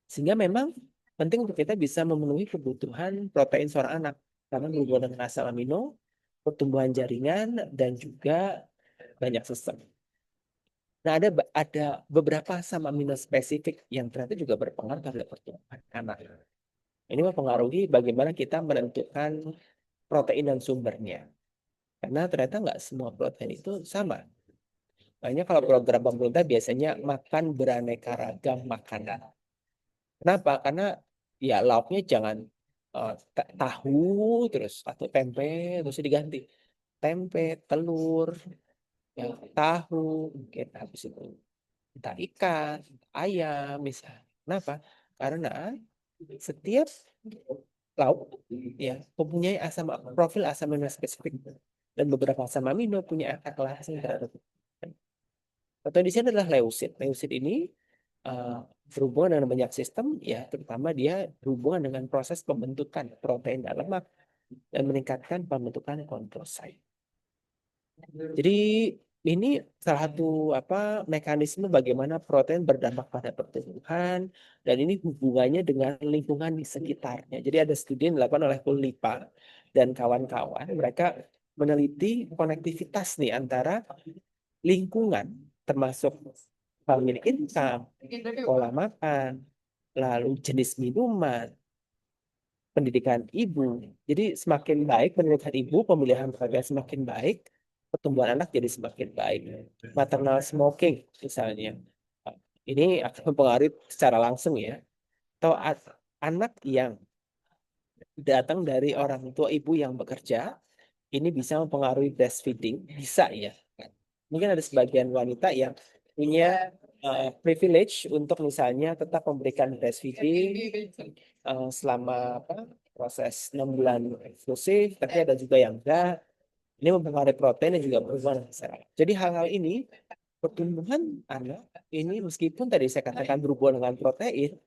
Sehingga memang penting untuk kita bisa memenuhi kebutuhan protein seorang anak karena berhubungan dengan asam amino, pertumbuhan jaringan dan juga banyak sistem. Nah, ada beberapa asam amino spesifik yang ternyata juga berpengaruh terhadap pertumbuhan anak. Ini mempengaruhi bagaimana kita menentukan protein dan sumbernya. Karena ternyata nggak semua protein itu sama. Makanya kalau program pemerintah biasanya makan beraneka ragam makanan. Kenapa? Karena ya lauknya jangan tahu terus atau tempe terus diganti. Tempe, telur, ya, tahu, mungkin habis itu entah ikan, ayam misalnya. Kenapa? Karena setiap lauk ya mempunyai profil asam amino spesifik dan beberapa asam amino punya efek langsung terhadap. Atau di sini adalah leucin. Leucin ini uh, berhubungan dengan banyak sistem, ya terutama dia berhubungan dengan proses pembentukan protein dan lemak dan meningkatkan pembentukan kontrosit. Jadi ini salah satu mekanisme bagaimana protein berdampak pada pertumbuhan dan ini hubungannya dengan lingkungan di sekitarnya. Jadi ada studi yang dilakukan oleh Kulipa dan kawan-kawan. Mereka meneliti konektivitas nih antara lingkungan termasuk family income, pola makan, lalu jenis minuman, pendidikan ibu. Jadi semakin baik pendidikan ibu, pemilihan keluarga semakin baik, pertumbuhan anak jadi semakin baik. Maternal smoking misalnya, ini akan mempengaruhi secara langsung ya. Atau anak yang datang dari orang tua ibu yang bekerja, ini bisa mempengaruhi breastfeeding, bisa ya. Mungkin ada sebagian wanita yang punya privilege untuk misalnya tetap memberikan breastfeeding selama proses 6 bulan eksklusif, tapi ada juga yang enggak. Ini mempengaruhi protein dan juga berhubungan dengan saraf. Jadi hal-hal ini pertumbuhan anak ini meskipun tadi saya katakan berhubungan dengan protein,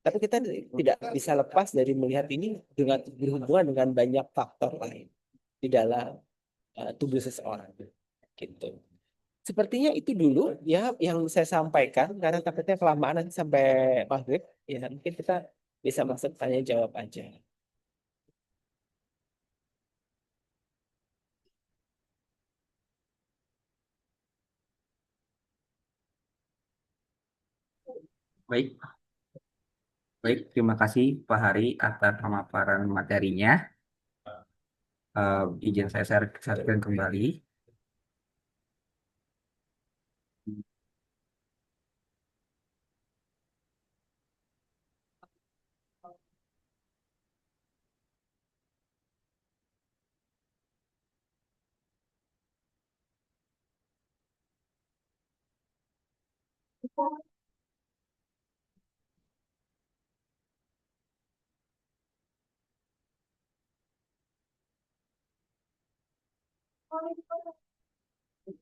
tapi kita tidak bisa lepas dari melihat ini dengan berhubungan dengan banyak faktor lain di dalam tubuh seseorang. Gitu. Sepertinya itu dulu ya yang saya sampaikan karena takutnya kelamaan nanti sampai maghrib ya mungkin kita bisa masuk tanya jawab aja. Baik, baik. Terima kasih Pak Hari atas pemaparan materinya. Izin saya sharekan kembali.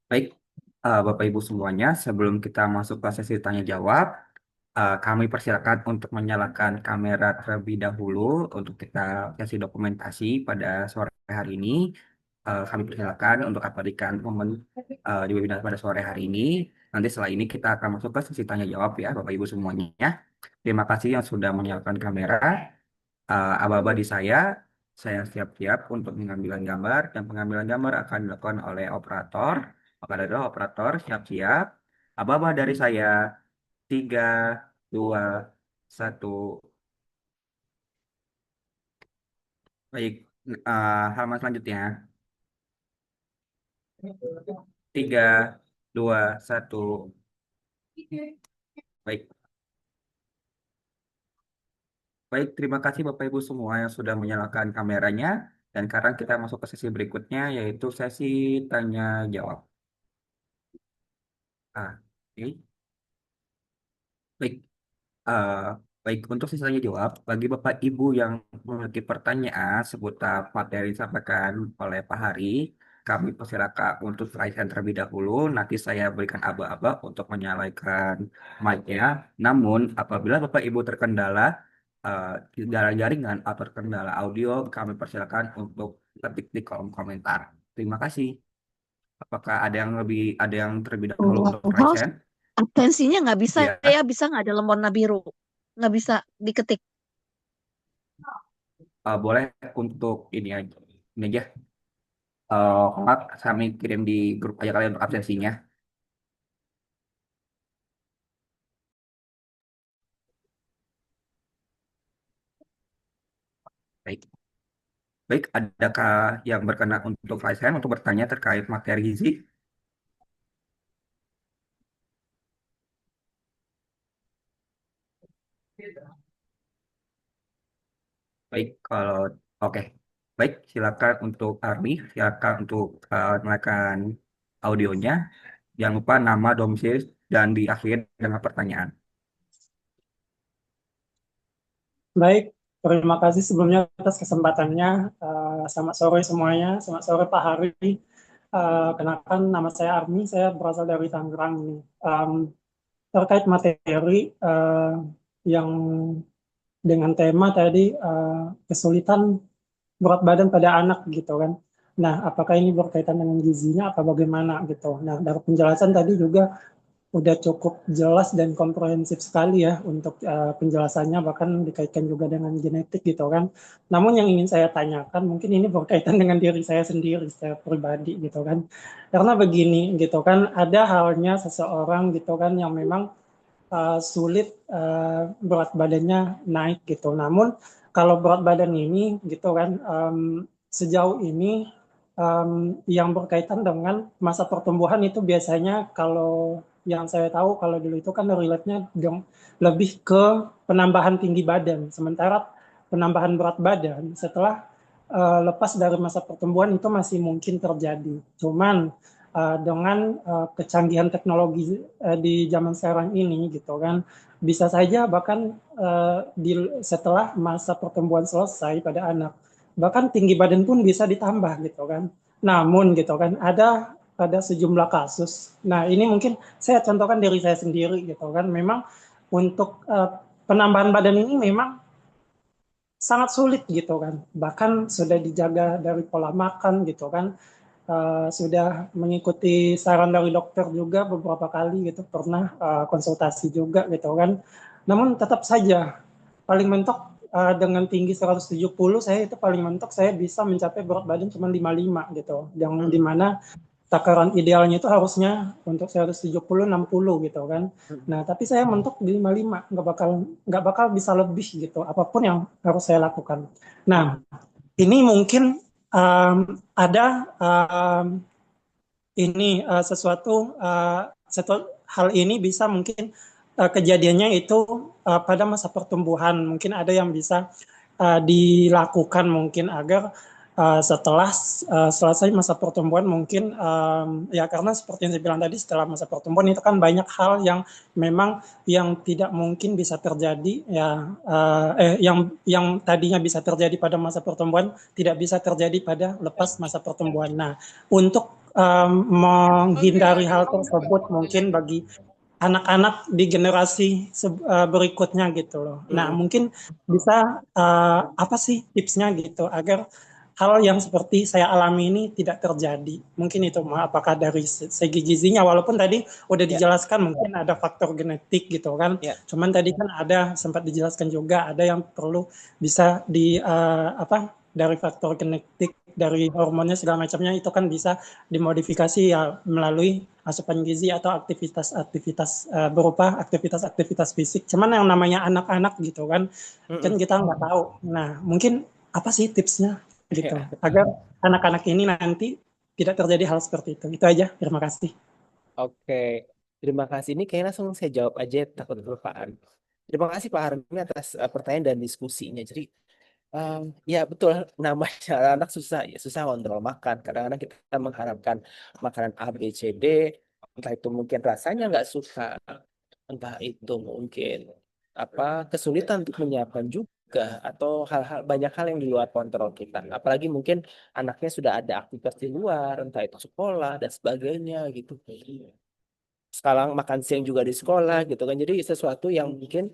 Baik, Bapak Ibu semuanya, sebelum kita masuk ke sesi tanya jawab, kami persilakan untuk menyalakan kamera terlebih dahulu untuk kita sesi dokumentasi pada sore hari ini. Kami persilakan untuk abadikan momen di webinar pada sore hari ini. Nanti setelah ini kita akan masuk ke sesi tanya jawab ya, Bapak Ibu semuanya. Terima kasih yang sudah menyalakan kamera. Aba-aba di saya siap-siap untuk mengambil gambar dan pengambilan gambar akan dilakukan oleh operator. Maka dari itu operator siap-siap. Aba-aba dari saya, 3, 2, 1. Baik, halaman selanjutnya. 3, 2, 1. Baik, baik. Terima kasih Bapak Ibu semua yang sudah menyalakan kameranya. Dan sekarang kita masuk ke sesi berikutnya, yaitu sesi tanya jawab. Oke. Baik. Eh, Baik, untuk sesi tanya jawab, bagi Bapak Ibu yang memiliki pertanyaan seputar materi yang disampaikan oleh Pak Hari, kami persilakan untuk raise terlebih dahulu. Nanti saya berikan aba-aba untuk menyalakan mic-nya. Namun, apabila Bapak Ibu terkendala kendala jaringan atau terkendala audio, kami persilakan untuk ketik di kolom komentar. Terima kasih. Apakah ada yang terlebih dahulu untuk raise Host, hand? absensinya nggak bisa Ya, ya, bisa nggak dalam warna biru? Nggak bisa diketik. boleh untuk ini aja. Homat kami kirim di grup aja kalian untuk absensinya. Baik. Baik, adakah yang berkenan untuk raise hand untuk bertanya terkait materi gizi? Baik, kalau oke. Baik, silakan untuk Armi, silakan untuk menaikkan audionya. Jangan lupa nama, domisili, dan diakhiri dengan pertanyaan. Baik, terima kasih sebelumnya atas kesempatannya. Selamat sore semuanya, selamat sore Pak Hari. Kenalkan nama saya Armi, saya berasal dari Tangerang ini. Terkait materi yang dengan tema tadi kesulitan berat badan pada anak gitu kan. Nah, apakah ini berkaitan dengan gizinya atau bagaimana gitu. Nah, dari penjelasan tadi juga udah cukup jelas dan komprehensif sekali ya untuk penjelasannya, bahkan dikaitkan juga dengan genetik gitu kan. Namun yang ingin saya tanyakan mungkin ini berkaitan dengan diri saya sendiri, saya pribadi gitu kan. Karena begini gitu kan, ada halnya seseorang gitu kan yang memang sulit berat badannya naik gitu. Namun kalau berat badan ini gitu kan sejauh ini yang berkaitan dengan masa pertumbuhan itu biasanya kalau yang saya tahu kalau dulu itu kan relate-nya lebih ke penambahan tinggi badan. Sementara penambahan berat badan setelah lepas dari masa pertumbuhan itu masih mungkin terjadi. Cuman dengan kecanggihan teknologi di zaman sekarang ini gitu kan bisa saja bahkan setelah masa pertumbuhan selesai pada anak bahkan tinggi badan pun bisa ditambah gitu kan. Namun gitu kan ada sejumlah kasus. Nah, ini mungkin saya contohkan diri saya sendiri gitu kan. Memang untuk penambahan badan ini memang sangat sulit gitu kan. Bahkan sudah dijaga dari pola makan gitu kan. Sudah mengikuti saran dari dokter juga beberapa kali gitu, pernah konsultasi juga gitu kan. Namun tetap saja paling mentok dengan tinggi 170 saya itu paling mentok saya bisa mencapai berat badan cuma 55 gitu. Yang dimana takaran idealnya itu harusnya untuk 170 60 gitu kan. Nah, tapi saya mentok di 55, nggak bakal bisa lebih gitu apapun yang harus saya lakukan. Nah, ini mungkin ada ini sesuatu hal ini bisa mungkin kejadiannya itu pada masa pertumbuhan. Mungkin ada yang bisa dilakukan mungkin agar setelah selesai masa pertumbuhan mungkin ya karena seperti yang saya bilang tadi setelah masa pertumbuhan itu kan banyak hal yang memang yang tidak mungkin bisa terjadi ya yang tadinya bisa terjadi pada masa pertumbuhan tidak bisa terjadi pada lepas masa pertumbuhan. Nah, untuk menghindari hal tersebut mungkin bagi anak-anak di generasi berikutnya gitu loh. Nah, mungkin bisa apa sih tipsnya gitu agar hal yang seperti saya alami ini tidak terjadi. Mungkin itu apakah dari segi gizinya walaupun tadi udah dijelaskan mungkin ada faktor genetik gitu kan. Cuman tadi kan ada sempat dijelaskan juga ada yang perlu bisa di dari faktor genetik dari hormonnya segala macamnya itu kan bisa dimodifikasi ya melalui asupan gizi atau aktivitas-aktivitas berupa aktivitas-aktivitas fisik. Cuman yang namanya anak-anak gitu kan kita nggak tahu. Nah, mungkin apa sih tipsnya gitu agar anak-anak ini nanti tidak terjadi hal seperti itu. Itu aja. Terima kasih. Oke, terima kasih. Ini kayaknya langsung saya jawab aja takut kelupaan. Terima kasih Pak Harmi atas pertanyaan dan diskusinya. Jadi ya betul namanya anak susah ya susah kontrol makan. Kadang-kadang kita mengharapkan makanan A, B, C, D, entah itu mungkin rasanya nggak suka, entah itu mungkin kesulitan untuk menyiapkan juga. mencegah atau hal-hal banyak hal yang di luar kontrol kita. Apalagi mungkin anaknya sudah ada aktivitas di luar, entah itu sekolah dan sebagainya gitu. Sekarang makan siang juga di sekolah gitu kan. Jadi sesuatu yang mungkin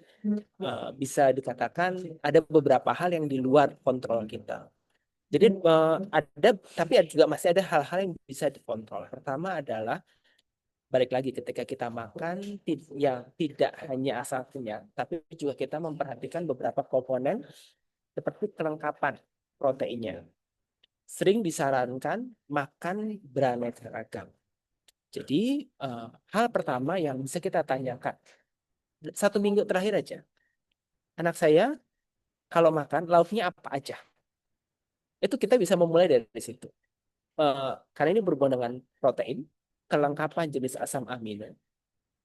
bisa dikatakan ada beberapa hal yang di luar kontrol kita. Jadi tapi juga masih ada hal-hal yang bisa dikontrol. Pertama adalah balik lagi ketika kita makan yang tidak hanya asal kenyang, tapi juga kita memperhatikan beberapa komponen seperti kelengkapan proteinnya. Sering disarankan makan beraneka ragam. Jadi hal pertama yang bisa kita tanyakan 1 minggu terakhir aja, anak saya kalau makan lauknya apa aja? Itu kita bisa memulai dari situ. Karena ini berhubungan dengan protein, kelengkapan jenis asam amino,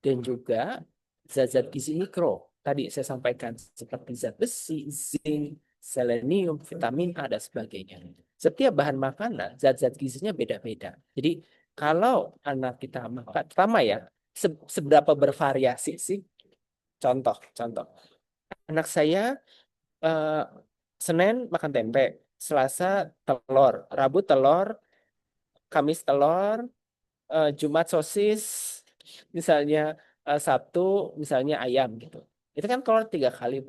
dan juga zat-zat gizi mikro. Tadi saya sampaikan seperti zat besi, zinc, selenium, vitamin A, dan sebagainya. Setiap bahan makanan, zat-zat gizinya beda-beda. Jadi kalau anak kita makan, pertama ya, seberapa bervariasi sih? Contoh. Anak saya Senin makan tempe, Selasa telur, Rabu telur, Kamis telur, Jumat sosis, misalnya Sabtu misalnya ayam gitu. Itu kan telur 3 kali,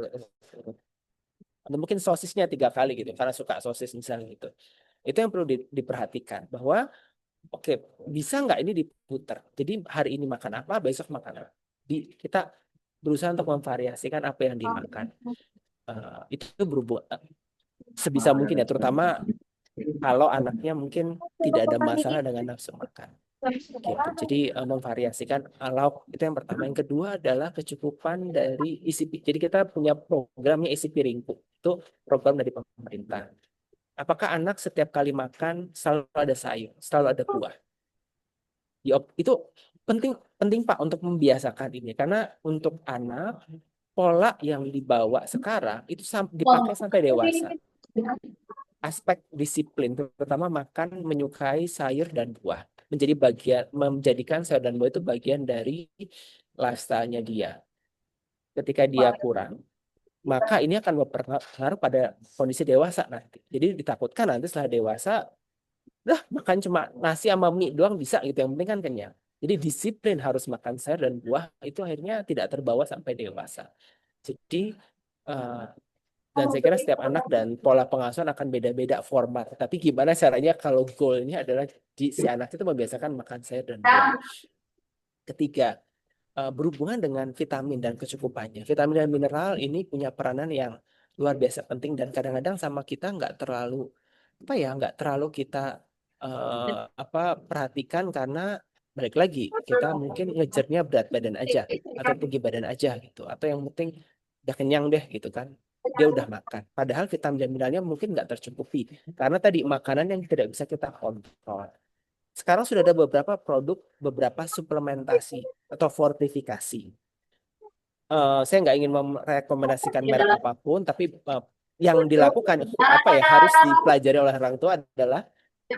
atau mungkin sosisnya 3 kali gitu, karena suka sosis misalnya gitu. Itu yang perlu diperhatikan bahwa oke, bisa nggak ini diputar. Jadi hari ini makan apa, besok makan apa. Kita berusaha untuk memvariasikan apa yang dimakan. Itu berhubungan sebisa mungkin ya, terutama kalau anaknya mungkin tidak ada masalah dengan nafsu makan. Gitu. Jadi memvariasikan lauk itu yang pertama. Yang kedua adalah kecukupan dari isi. Jadi kita punya programnya isi piringku. Itu program dari pemerintah. Apakah anak setiap kali makan selalu ada sayur, selalu ada buah? Itu penting Pak untuk membiasakan ini, karena untuk anak pola yang dibawa sekarang itu dipakai sampai dewasa. Aspek disiplin, terutama makan, menyukai sayur dan buah, menjadikan sayur dan buah itu bagian dari lifestyle-nya dia. Ketika dia kurang, maka ini akan berpengaruh pada kondisi dewasa nanti. Jadi ditakutkan nanti setelah dewasa, makan cuma nasi sama mie doang bisa gitu, yang penting kan kenyang. Jadi disiplin harus makan sayur dan buah itu akhirnya tidak terbawa sampai dewasa. Jadi dan saya kira setiap anak dan pola pengasuhan akan beda-beda format. Tapi gimana caranya kalau goalnya adalah si anak itu membiasakan makan sayur dan buah. Ketiga, berhubungan dengan vitamin dan kecukupannya. Vitamin dan mineral ini punya peranan yang luar biasa penting, dan kadang-kadang sama kita nggak terlalu kita perhatikan, karena balik lagi kita mungkin ngejarnya berat badan aja atau tinggi badan aja gitu, atau yang penting udah kenyang deh gitu kan, dia udah makan. Padahal vitamin dan mineralnya mungkin nggak tercukupi karena tadi makanan yang tidak bisa kita kontrol. Sekarang sudah ada beberapa produk, beberapa suplementasi atau fortifikasi. Saya nggak ingin merekomendasikan merek apapun, tapi yang dilakukan harus dipelajari oleh orang tua adalah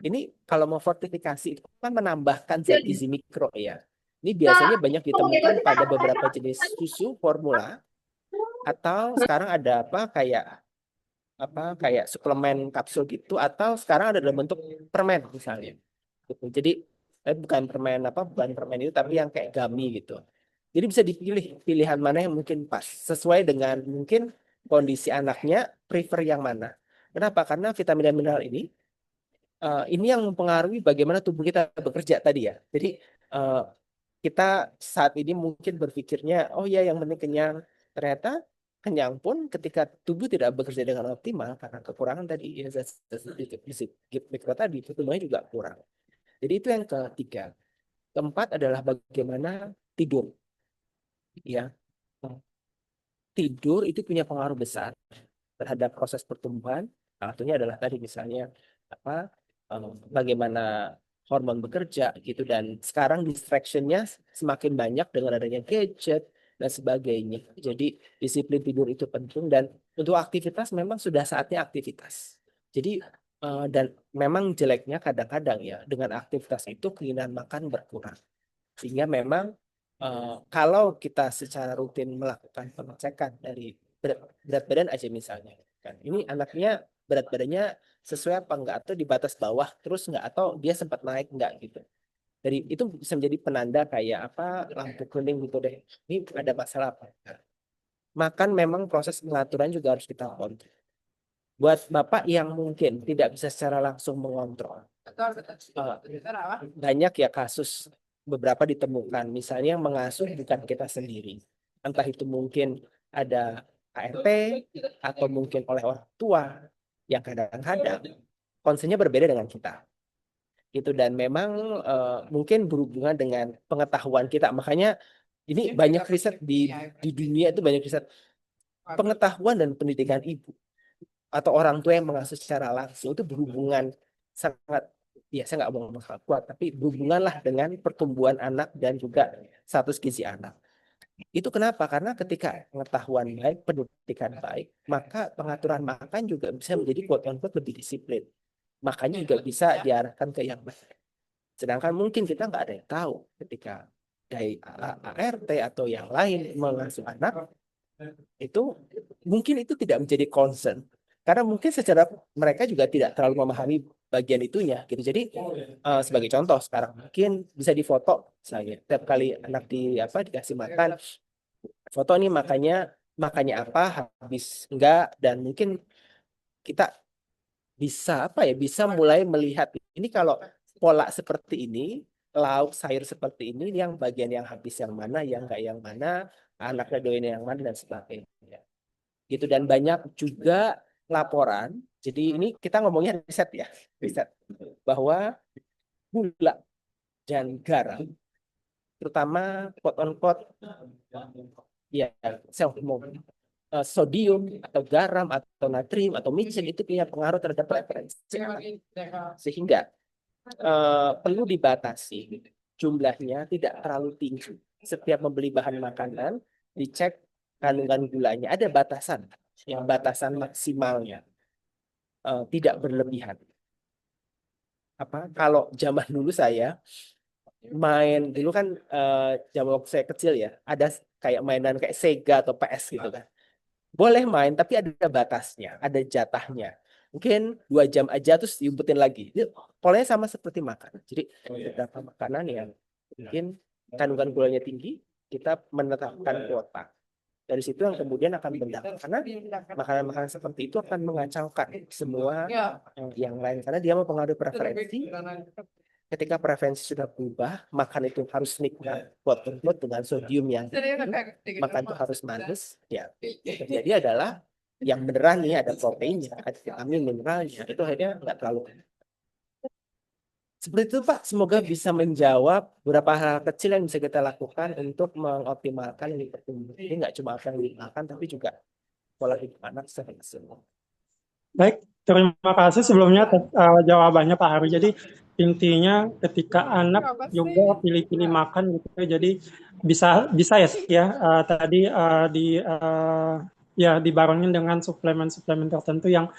ini kalau mau fortifikasi itu kan menambahkan zat gizi mikro ya. Ini biasanya banyak ditemukan pada beberapa jenis susu formula, atau sekarang ada kayak suplemen kapsul gitu, atau sekarang ada dalam bentuk permen misalnya. Gitu. Jadi bukan permen itu, tapi yang kayak gummy gitu. Jadi bisa dipilih pilihan mana yang mungkin pas sesuai dengan mungkin kondisi anaknya, prefer yang mana. Kenapa? Karena vitamin dan mineral ini yang mempengaruhi bagaimana tubuh kita bekerja tadi ya. Jadi kita saat ini mungkin berpikirnya, oh ya yang penting kenyang. Ternyata kenyang pun ketika tubuh tidak bekerja dengan optimal karena kekurangan tadi ya mikro tadi, tubuhnya juga kurang. Jadi itu yang ketiga. Keempat adalah bagaimana tidur. Ya, tidur itu punya pengaruh besar terhadap proses pertumbuhan. Salah satunya adalah tadi misalnya bagaimana hormon bekerja gitu, dan sekarang distraction-nya semakin banyak dengan adanya gadget dan sebagainya. Jadi disiplin tidur itu penting, dan untuk aktivitas memang sudah saatnya aktivitas. Jadi dan memang jeleknya kadang-kadang ya dengan aktivitas itu keinginan makan berkurang. Sehingga memang kalau kita secara rutin melakukan pengecekan dari berat badan aja misalnya kan. Ini anaknya berat badannya sesuai apa enggak, atau di batas bawah terus enggak, atau dia sempat naik enggak gitu. Dari itu bisa menjadi penanda kayak apa, lampu kuning gitu deh. Ini ada masalah apa? Makan memang proses pengaturan juga harus kita kontrol. Buat Bapak yang mungkin tidak bisa secara langsung mengontrol, banyak ya kasus beberapa ditemukan, misalnya yang mengasuh bukan kita sendiri. Entah itu mungkin ada ART atau mungkin oleh orang tua yang kadang-kadang konsennya berbeda dengan kita. Itu dan memang mungkin berhubungan dengan pengetahuan kita. Makanya ini banyak riset di dunia itu, banyak riset pengetahuan dan pendidikan ibu atau orang tua yang mengasuh secara langsung itu berhubungan sangat, ya saya nggak mau ngomong sangat kuat, tapi berhubunganlah dengan pertumbuhan anak dan juga status gizi anak. Itu kenapa? Karena ketika pengetahuan baik, pendidikan baik, maka pengaturan makan juga bisa menjadi quote-unquote lebih disiplin. Makanya juga bisa diarahkan ke yang baik. Sedangkan mungkin kita nggak ada yang tahu ketika dari ART atau yang lain mengasuh anak, itu mungkin itu tidak menjadi concern. Karena mungkin secara mereka juga tidak terlalu memahami bagian itunya gitu. Jadi sebagai contoh sekarang mungkin bisa difoto misalnya setiap kali anak dikasih makan, foto nih makannya apa, habis enggak, dan mungkin kita bisa mulai melihat ini kalau pola seperti ini, lauk sayur seperti ini, yang bagian yang habis yang mana, yang enggak yang mana, anaknya doyan yang mana dan sebagainya. Gitu. Dan banyak juga laporan. Jadi ini kita ngomongnya riset ya, riset bahwa gula dan garam, terutama quote on quote ya sodium atau garam atau natrium atau micin itu punya pengaruh terhadap preferensi, sehingga perlu dibatasi jumlahnya, tidak terlalu tinggi. Setiap membeli bahan makanan dicek kandungan gulanya, ada batasan, yang batasan maksimalnya tidak berlebihan. Kalau zaman dulu saya main dulu kan, zaman waktu saya kecil ya, ada kayak mainan kayak Sega atau PS gitu kan. Boleh main tapi ada batasnya, ada jatahnya. Mungkin 2 jam aja terus diumpetin lagi. Ini polanya sama seperti makan. Jadi beberapa makanan yang mungkin kandungan gulanya tinggi, kita menetapkan kuota. Dari situ yang kemudian akan berdampak, karena makanan-makanan seperti itu akan mengacaukan semua yang lain, karena dia mempengaruhi preferensi. Ketika preferensi sudah berubah, makan itu harus nikmat, quote-unquote, dengan sodium yang makan itu harus manis. Ya, yang terjadi adalah yang beneran nih ada proteinnya, ada vitamin, mineralnya, itu akhirnya nggak terlalu. Seperti itu Pak, semoga bisa menjawab beberapa hal kecil yang bisa kita lakukan untuk mengoptimalkan ini pertumbuhan. Ini nggak cuma apa yang dimakan, tapi juga pola hidup anak secara keseluruhan. Baik, terima kasih sebelumnya atas jawabannya Pak Hari. Jadi intinya ketika anak juga pilih-pilih makan gitu, jadi bisa ya tadi dibarengin dengan suplemen-suplemen tertentu yang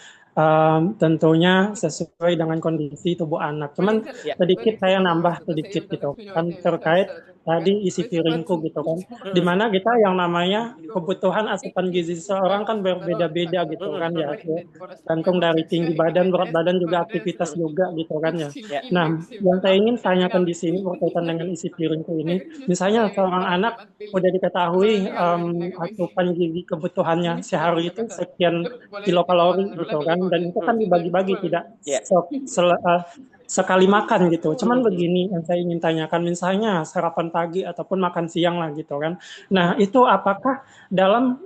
tentunya sesuai dengan kondisi tubuh anak. Cuman sedikit saya nambah sedikit gitu kan terkait tadi isi piringku gitu kan, dimana kita yang namanya kebutuhan asupan gizi seseorang kan berbeda-beda gitu kan ya, tergantung dari tinggi badan, berat badan, juga aktivitas juga gitu kan ya. Nah, yang saya ingin tanyakan di sini berkaitan dengan isi piringku ini, misalnya seorang anak udah diketahui asupan gizi kebutuhannya sehari itu sekian kilokalori gitu kan, dan itu kan dibagi-bagi, tidak sekali makan gitu. Cuman begini yang saya ingin tanyakan, misalnya sarapan pagi ataupun makan siang lah gitu kan. Nah, itu apakah dalam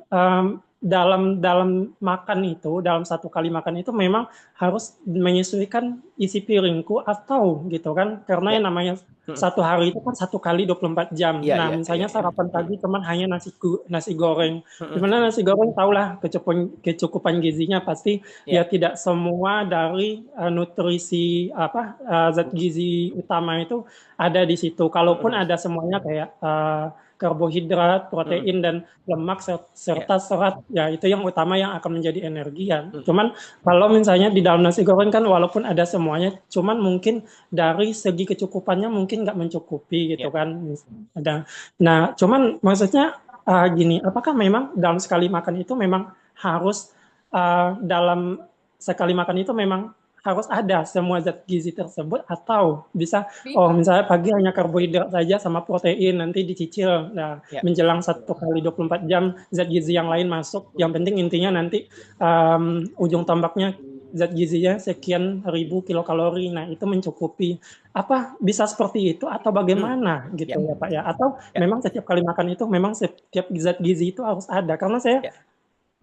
makan itu, dalam satu kali makan itu memang harus menyesuaikan isi piringku atau gitu kan, karena yang namanya satu hari itu kan 1 kali 24 jam. Nah, misalnya sarapan pagi cuman hanya nasi goreng. Dimana nasi goreng tahulah kecukupan gizinya pasti ya tidak semua dari nutrisi zat gizi utama itu ada di situ. Kalaupun ada semuanya kayak karbohidrat, protein, dan lemak serta serat, ya itu yang utama yang akan menjadi energi ya. Cuman kalau misalnya di dalam nasi goreng kan walaupun ada semuanya, cuman mungkin dari segi kecukupannya mungkin nggak mencukupi gitu kan. Ada. Nah, cuman maksudnya Gini, apakah memang dalam sekali makan itu memang harus dalam sekali makan itu memang harus ada semua zat gizi tersebut atau bisa misalnya pagi hanya karbohidrat saja sama protein nanti dicicil. Nah, Ya. menjelang 1 kali 24 jam zat gizi yang lain masuk. Yang penting intinya nanti ujung tombaknya zat gizinya sekian ribu kilokalori. Nah, itu mencukupi. Apa bisa seperti itu atau bagaimana gitu Ya. ya Pak ya? Atau Ya. memang setiap kali makan itu memang setiap zat gizi itu harus ada? Karena saya Ya.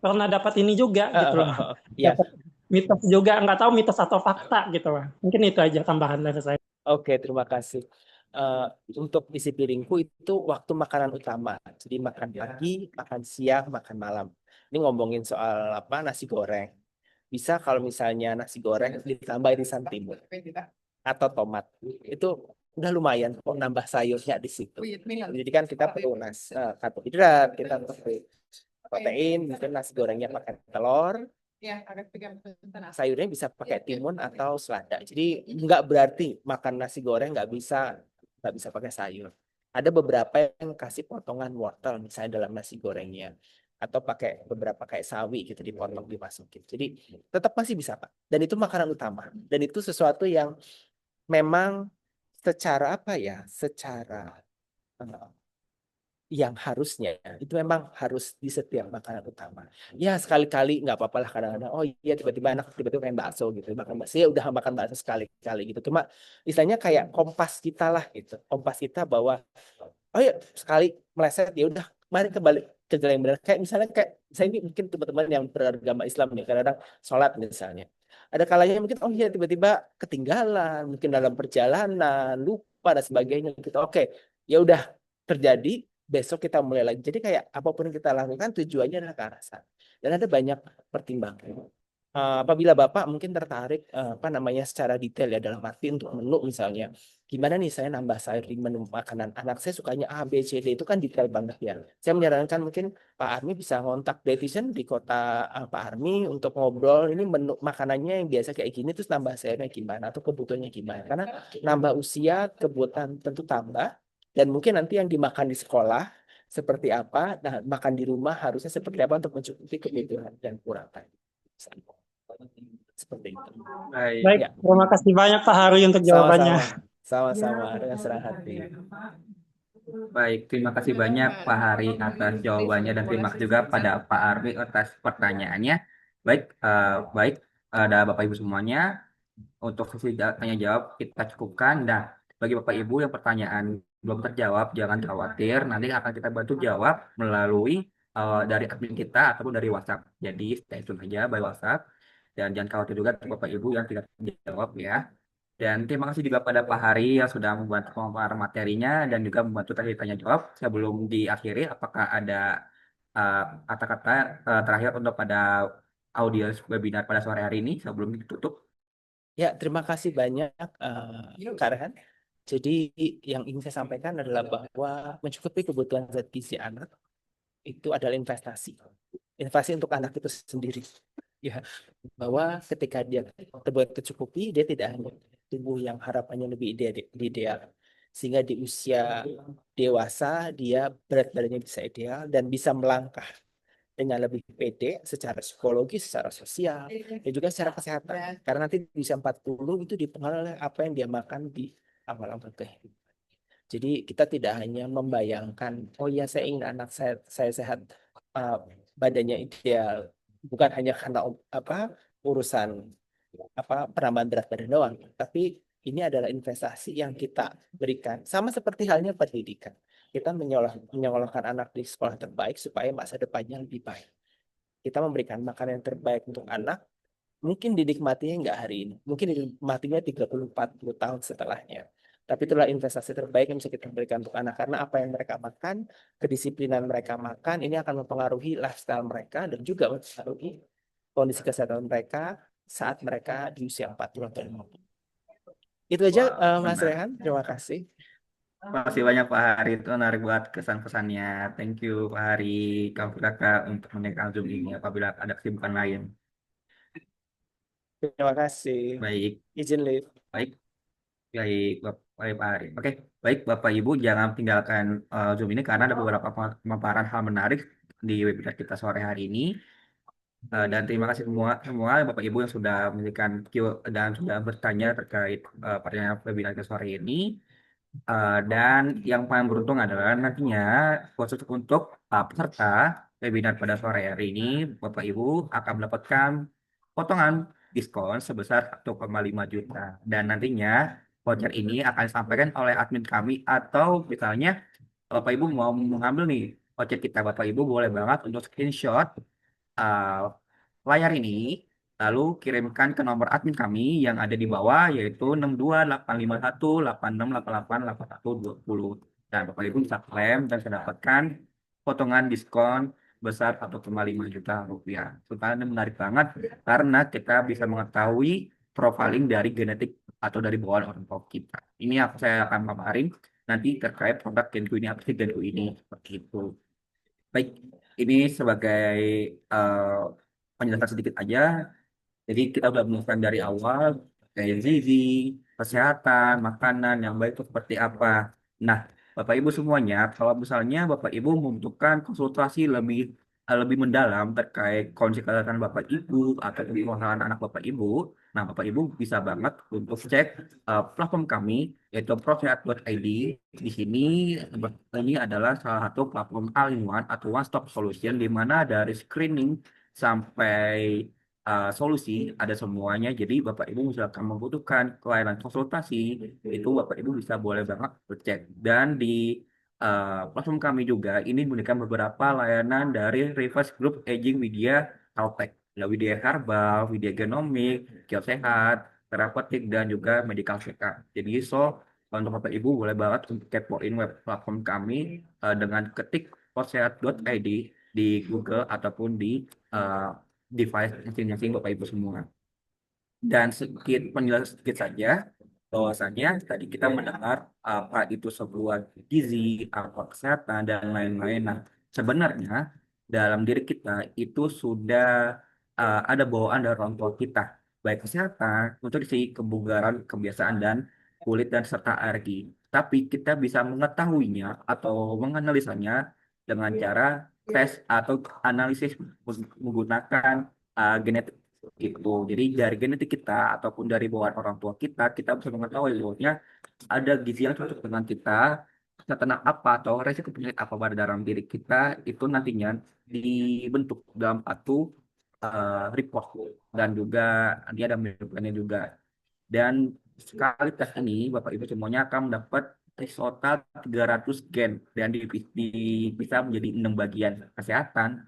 pernah dapat ini juga gitu loh. Ya. Dapat mitos juga, nggak tahu mitos atau fakta gitu lah. Mungkin itu aja tambahan dari saya. Oke, terima kasih. Eh, untuk isi piringku itu waktu makanan utama. Jadi makan pagi, makan siang, makan malam. Ini ngomongin soal apa nasi goreng. Bisa kalau misalnya nasi goreng ditambah irisan timun atau tomat. Itu udah lumayan kok nambah sayurnya di situ. Jadi kan kita perlu karbohidrat, kita perlu protein, mungkin nasi gorengnya pakai telur, sayurnya bisa pakai timun atau selada. Jadi nggak berarti makan nasi goreng nggak bisa pakai sayur. Ada beberapa yang kasih potongan wortel misalnya dalam nasi gorengnya atau pakai beberapa kayak sawi gitu dipotong dimasukin. Jadi tetap masih bisa Pak. Dan itu makanan utama. Dan itu sesuatu yang memang secara apa ya? Secara eh, yang harusnya itu memang harus di setiap makanan utama. Ya sekali-kali nggak apa-apa lah kadang-kadang. Oh iya tiba-tiba anak tiba-tiba pengen bakso gitu. Makan bakso ya udah makan bakso sekali-kali gitu. Cuma istilahnya kayak kompas kita lah gitu. Kompas kita bahwa oh ya sekali meleset ya udah mari kembali ke jalan yang benar. Kayak misalnya kayak saya ini mungkin teman-teman yang beragama Islam nih kadang-kadang sholat misalnya. Ada kalanya mungkin oh iya tiba-tiba ketinggalan, mungkin dalam perjalanan, lupa dan sebagainya gitu. Oke, ya udah terjadi besok kita mulai lagi. Jadi kayak apapun yang kita lakukan tujuannya adalah ke arah sana. Dan ada banyak pertimbangan. Apabila Bapak mungkin tertarik apa namanya secara detail ya dalam arti untuk menu misalnya, gimana nih saya nambah sayur di menu makanan anak saya sukanya A B C D itu kan detail banget ya. Saya menyarankan mungkin Pak Armi bisa kontak dietitian di kota Pak Armi untuk ngobrol ini menu makanannya yang biasa kayak gini terus nambah sayurnya gimana atau kebutuhannya gimana. Karena nambah usia kebutuhan tentu tambah dan mungkin nanti yang dimakan di sekolah seperti apa, nah makan di rumah harusnya seperti apa untuk mencukupi kebutuhan dan kurang tadi. Seperti itu. Baik, Baik, Ya, terima kasih banyak Pak Hari untuk jawabannya. sama-sama. Sama-sama dengan senang hati. baik. Terima kasih banyak Pak Hari atas jawabannya dan terima kasih juga pada Pak Armi atas pertanyaannya. Baik, baik. Ada Bapak Ibu semuanya. Untuk sesi tanya jawab kita cukupkan. Dan bagi Bapak Ibu yang pertanyaan belum terjawab, jangan khawatir. Nanti akan kita bantu jawab melalui dari admin kita ataupun dari WhatsApp. Jadi stay tune aja by WhatsApp. Dan jangan khawatir juga untuk Bapak Ibu yang tidak terjawab ya. Dan terima kasih juga pada Pak Hari yang sudah membantu pemaparan materinya dan juga membantu tadi tanya jawab. Sebelum diakhiri, apakah ada uh, kata-kata terakhir untuk pada audiens webinar pada sore hari ini sebelum ditutup? Ya, terima kasih banyak Kak Rehan. Jadi yang ingin saya sampaikan adalah bahwa mencukupi kebutuhan zat gizi anak itu adalah investasi. Investasi untuk anak itu sendiri. Ya, bahwa ketika dia terbuat tercukupi, dia tidak hanya tubuh yang harapannya lebih ideal, sehingga di usia dewasa dia berat badannya bisa ideal dan bisa melangkah dengan lebih pede secara psikologis, secara sosial, dan juga secara kesehatan. Karena nanti di usia 40 itu dipengaruhi oleh apa yang dia makan di awal-awal kehidupan. Jadi kita tidak hanya membayangkan, oh ya saya ingin anak saya sehat, badannya ideal, bukan hanya karena urusan penambahan berat badan doang, tapi ini adalah investasi yang kita berikan. Sama seperti halnya pendidikan. Kita menyekolahkan anak di sekolah terbaik supaya masa depannya lebih baik. Kita memberikan makanan yang terbaik untuk anak, mungkin dinikmatinya nggak hari ini, mungkin dinikmatinya 30-40 tahun setelahnya. Tapi itulah investasi terbaik yang bisa kita berikan untuk anak karena apa yang mereka makan, kedisiplinan mereka makan, ini akan mempengaruhi lifestyle mereka dan juga mempengaruhi kondisi kesehatan mereka saat mereka di usia 40 atau 50. Itu aja Wah, Mas benar. Rehan, terima kasih. Terima kasih banyak Pak Hari itu menarik buat kesan-pesannya. Thank you Pak Hari, kamu kakak untuk menekan Zoom ini apabila ada kesibukan lain. Terima kasih. Baik, Izin live. baik, baik. Baik, Pak Ari. Oke, baik Bapak Ibu, jangan tinggalkan Zoom ini karena ada beberapa pemaparan hal menarik di webinar kita sore hari ini. Dan terima kasih semua Bapak Ibu yang sudah memberikan dan sudah bertanya terkait pertanyaan webinar kita sore ini. Dan yang paling beruntung adalah nantinya khusus untuk peserta webinar pada sore hari ini, Bapak Ibu akan mendapatkan potongan diskon sebesar 1,5 juta. Dan nantinya voucher ini akan disampaikan oleh admin kami atau misalnya Bapak Ibu mau mengambil nih voucher kita, Bapak Ibu boleh banget untuk screenshot uh, layar ini, lalu kirimkan ke nomor admin kami yang ada di bawah, yaitu 6285186888120. Dan Bapak Ibu bisa klaim dan mendapatkan potongan diskon besar 1,5 juta rupiah. Sebenarnya menarik banget karena kita bisa mengetahui profiling dari genetik atau dari bawaan orang tua kita. Ini saya akan paparin nanti terkait produk Genku ini, apa sih Genku ini, seperti itu. Baik, ini sebagai eh, penjelasan sedikit aja. Jadi kita udah menjelaskan dari awal kayak gizi, kesehatan, makanan yang baik itu seperti apa. Nah, Bapak Ibu semuanya, kalau misalnya Bapak Ibu membutuhkan konsultasi lebih mendalam terkait kondisi kesehatan Bapak Ibu atau permasalahan anak Bapak Ibu, nah Bapak Ibu bisa banget untuk cek platform kami yaitu profsehat.id. Di sini ini adalah salah satu platform all-in-one atau one-stop solution di mana dari screening sampai solusi ada semuanya. Jadi Bapak Ibu misalkan membutuhkan pelayanan konsultasi, itu Bapak Ibu bisa boleh banget cek. Dan di platform kami juga ini memberikan beberapa layanan dari Reverse Group Aging Widya Healthtech, ya Widya Herbal, Widya Genomik, Kios Sehat, Terapeutik, dan juga Medical Check-up. Jadi untuk Bapak Ibu boleh banget untuk kepoin web platform kami dengan ketik possehat.id di Google ataupun di uh, device masing-masing Bapak Ibu semua. Dan sedikit penjelasan sedikit saja bahwasannya tadi kita mendengar apa itu sebuah gizi, apa kesehatan dan lain-lain. Nah, sebenarnya dalam diri kita itu sudah ada bawaan dari orang tua kita, baik kesehatan, nutrisi, kebugaran, kebiasaan dan kulit dan serta alergi. Tapi kita bisa mengetahuinya atau menganalisanya dengan cara tes atau analisis menggunakan genetik gitu. Jadi dari genetik kita ataupun dari bawaan orang tua kita, kita bisa mengetahui bahwa ada gizi yang cocok dengan kita, kesehatan apa atau resiko penyakit apa pada dalam diri kita itu nantinya dibentuk dalam satu report dan juga nanti ada manajemennya juga. Dan sekali tes ini, Bapak Ibu semuanya akan mendapat tes total 300 gen dan bisa menjadi 6 bagian: kesehatan,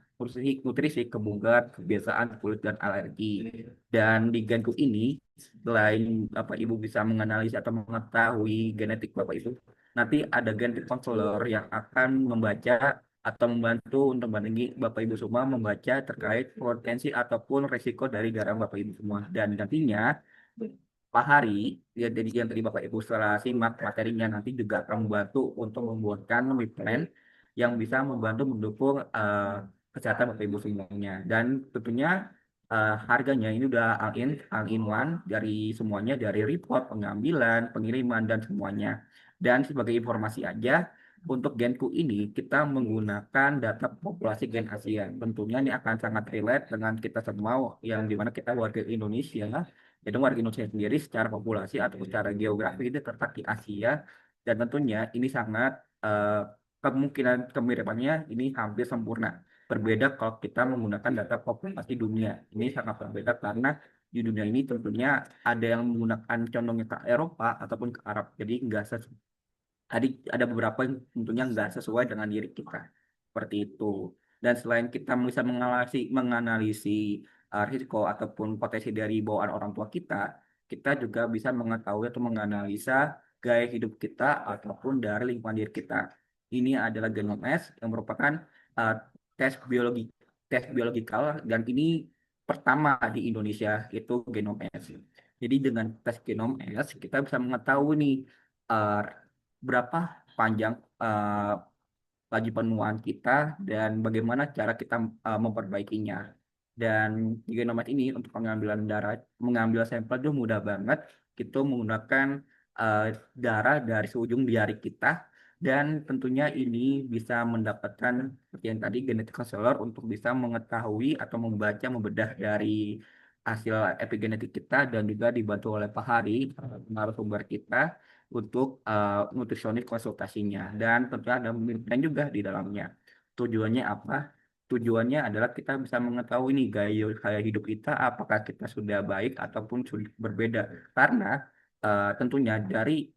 nutrisi, kebugaran, kebiasaan, kulit, dan alergi. Dan di genku ini, selain Bapak Ibu bisa menganalisis atau mengetahui genetik Bapak Ibu, nanti ada genetik counselor yang akan membaca atau membantu untuk membandingi Bapak Ibu semua membaca terkait potensi ataupun resiko dari garam Bapak Ibu semua. Dan nantinya Pak Hari, ya dari yang tadi Bapak Ibu setelah simak materinya nanti juga akan membantu untuk membuatkan plan yang bisa membantu mendukung kesehatan Bapak Ibu semuanya. Dan tentunya harganya ini udah all in one dari semuanya, dari report, pengambilan, pengiriman, dan semuanya. Dan sebagai informasi aja, untuk Genku ini kita menggunakan data populasi Gen Asia. Tentunya ini akan sangat relate dengan kita semua yang dimana kita warga Indonesia. Jadi warga Indonesia sendiri secara populasi atau secara geografi itu terletak di Asia, dan tentunya ini sangat kemungkinan kemiripannya ini hampir sempurna. Berbeda kalau kita menggunakan data populasi dunia. Ini sangat berbeda karena di dunia ini tentunya ada yang menggunakan condongnya ke Eropa ataupun ke Arab. Jadi nggak tadi ada beberapa yang tentunya nggak sesuai dengan diri kita. Seperti itu. Dan selain kita bisa menganalisis risiko ataupun potensi dari bawaan orang tua kita, kita juga bisa mengetahui atau menganalisa gaya hidup kita ataupun dari lingkungan diri kita. Ini adalah Genome S yang merupakan uh, tes biologi tes biologikal, dan ini pertama di Indonesia itu Genome S. Jadi dengan tes Genome S kita bisa mengetahui nih uh, berapa panjang laju penuaan kita dan bagaimana cara kita memperbaikinya. Dan di Genomet ini untuk pengambilan darah, mengambil sampel itu mudah banget. Kita menggunakan eh, darah dari seujung jari kita, dan tentunya ini bisa mendapatkan seperti yang tadi genetik konselor untuk bisa mengetahui atau membaca membedah dari hasil epigenetik kita, dan juga dibantu oleh Pak Hari, narasumber kita, untuk nutrisionis konsultasinya, dan tentunya ada dan juga di dalamnya. Tujuannya apa? Tujuannya adalah kita bisa mengetahui nih gaya hidup kita apakah kita sudah baik ataupun sudah berbeda, karena tentunya dari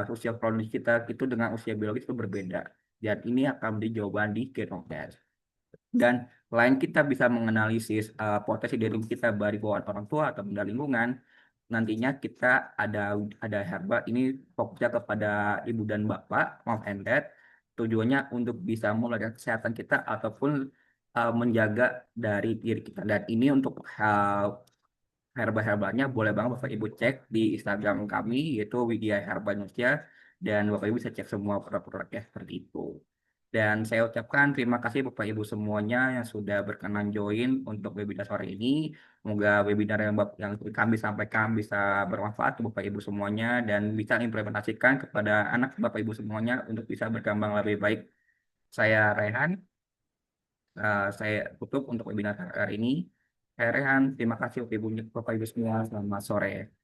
usia kronis kita itu dengan usia biologis itu berbeda, dan ini akan menjadi jawaban di genome test. Dan selain kita bisa menganalisis potensi diri kita dari bawaan orang tua atau dari lingkungan, nantinya kita ada herba ini fokusnya kepada ibu dan bapak, mom and dad, tujuannya untuk bisa melacak kesehatan kita ataupun menjaga dari diri kita. Dan ini untuk herba-herbalnya boleh banget Bapak Ibu cek di Instagram kami, yaitu Widya Herba Indonesia, dan Bapak Ibu bisa cek semua produk-produknya seperti itu. Dan saya ucapkan terima kasih Bapak Ibu semuanya yang sudah berkenan join untuk webinar sore ini. Semoga webinar yang kami sampaikan bisa bermanfaat untuk Bapak Ibu semuanya dan bisa implementasikan kepada anak Bapak Ibu semuanya untuk bisa berkembang lebih baik. Saya Rehan, saya tutup untuk webinar hari ini. Saya Rehan, terima kasih Bapak Ibu semua. Selamat sore.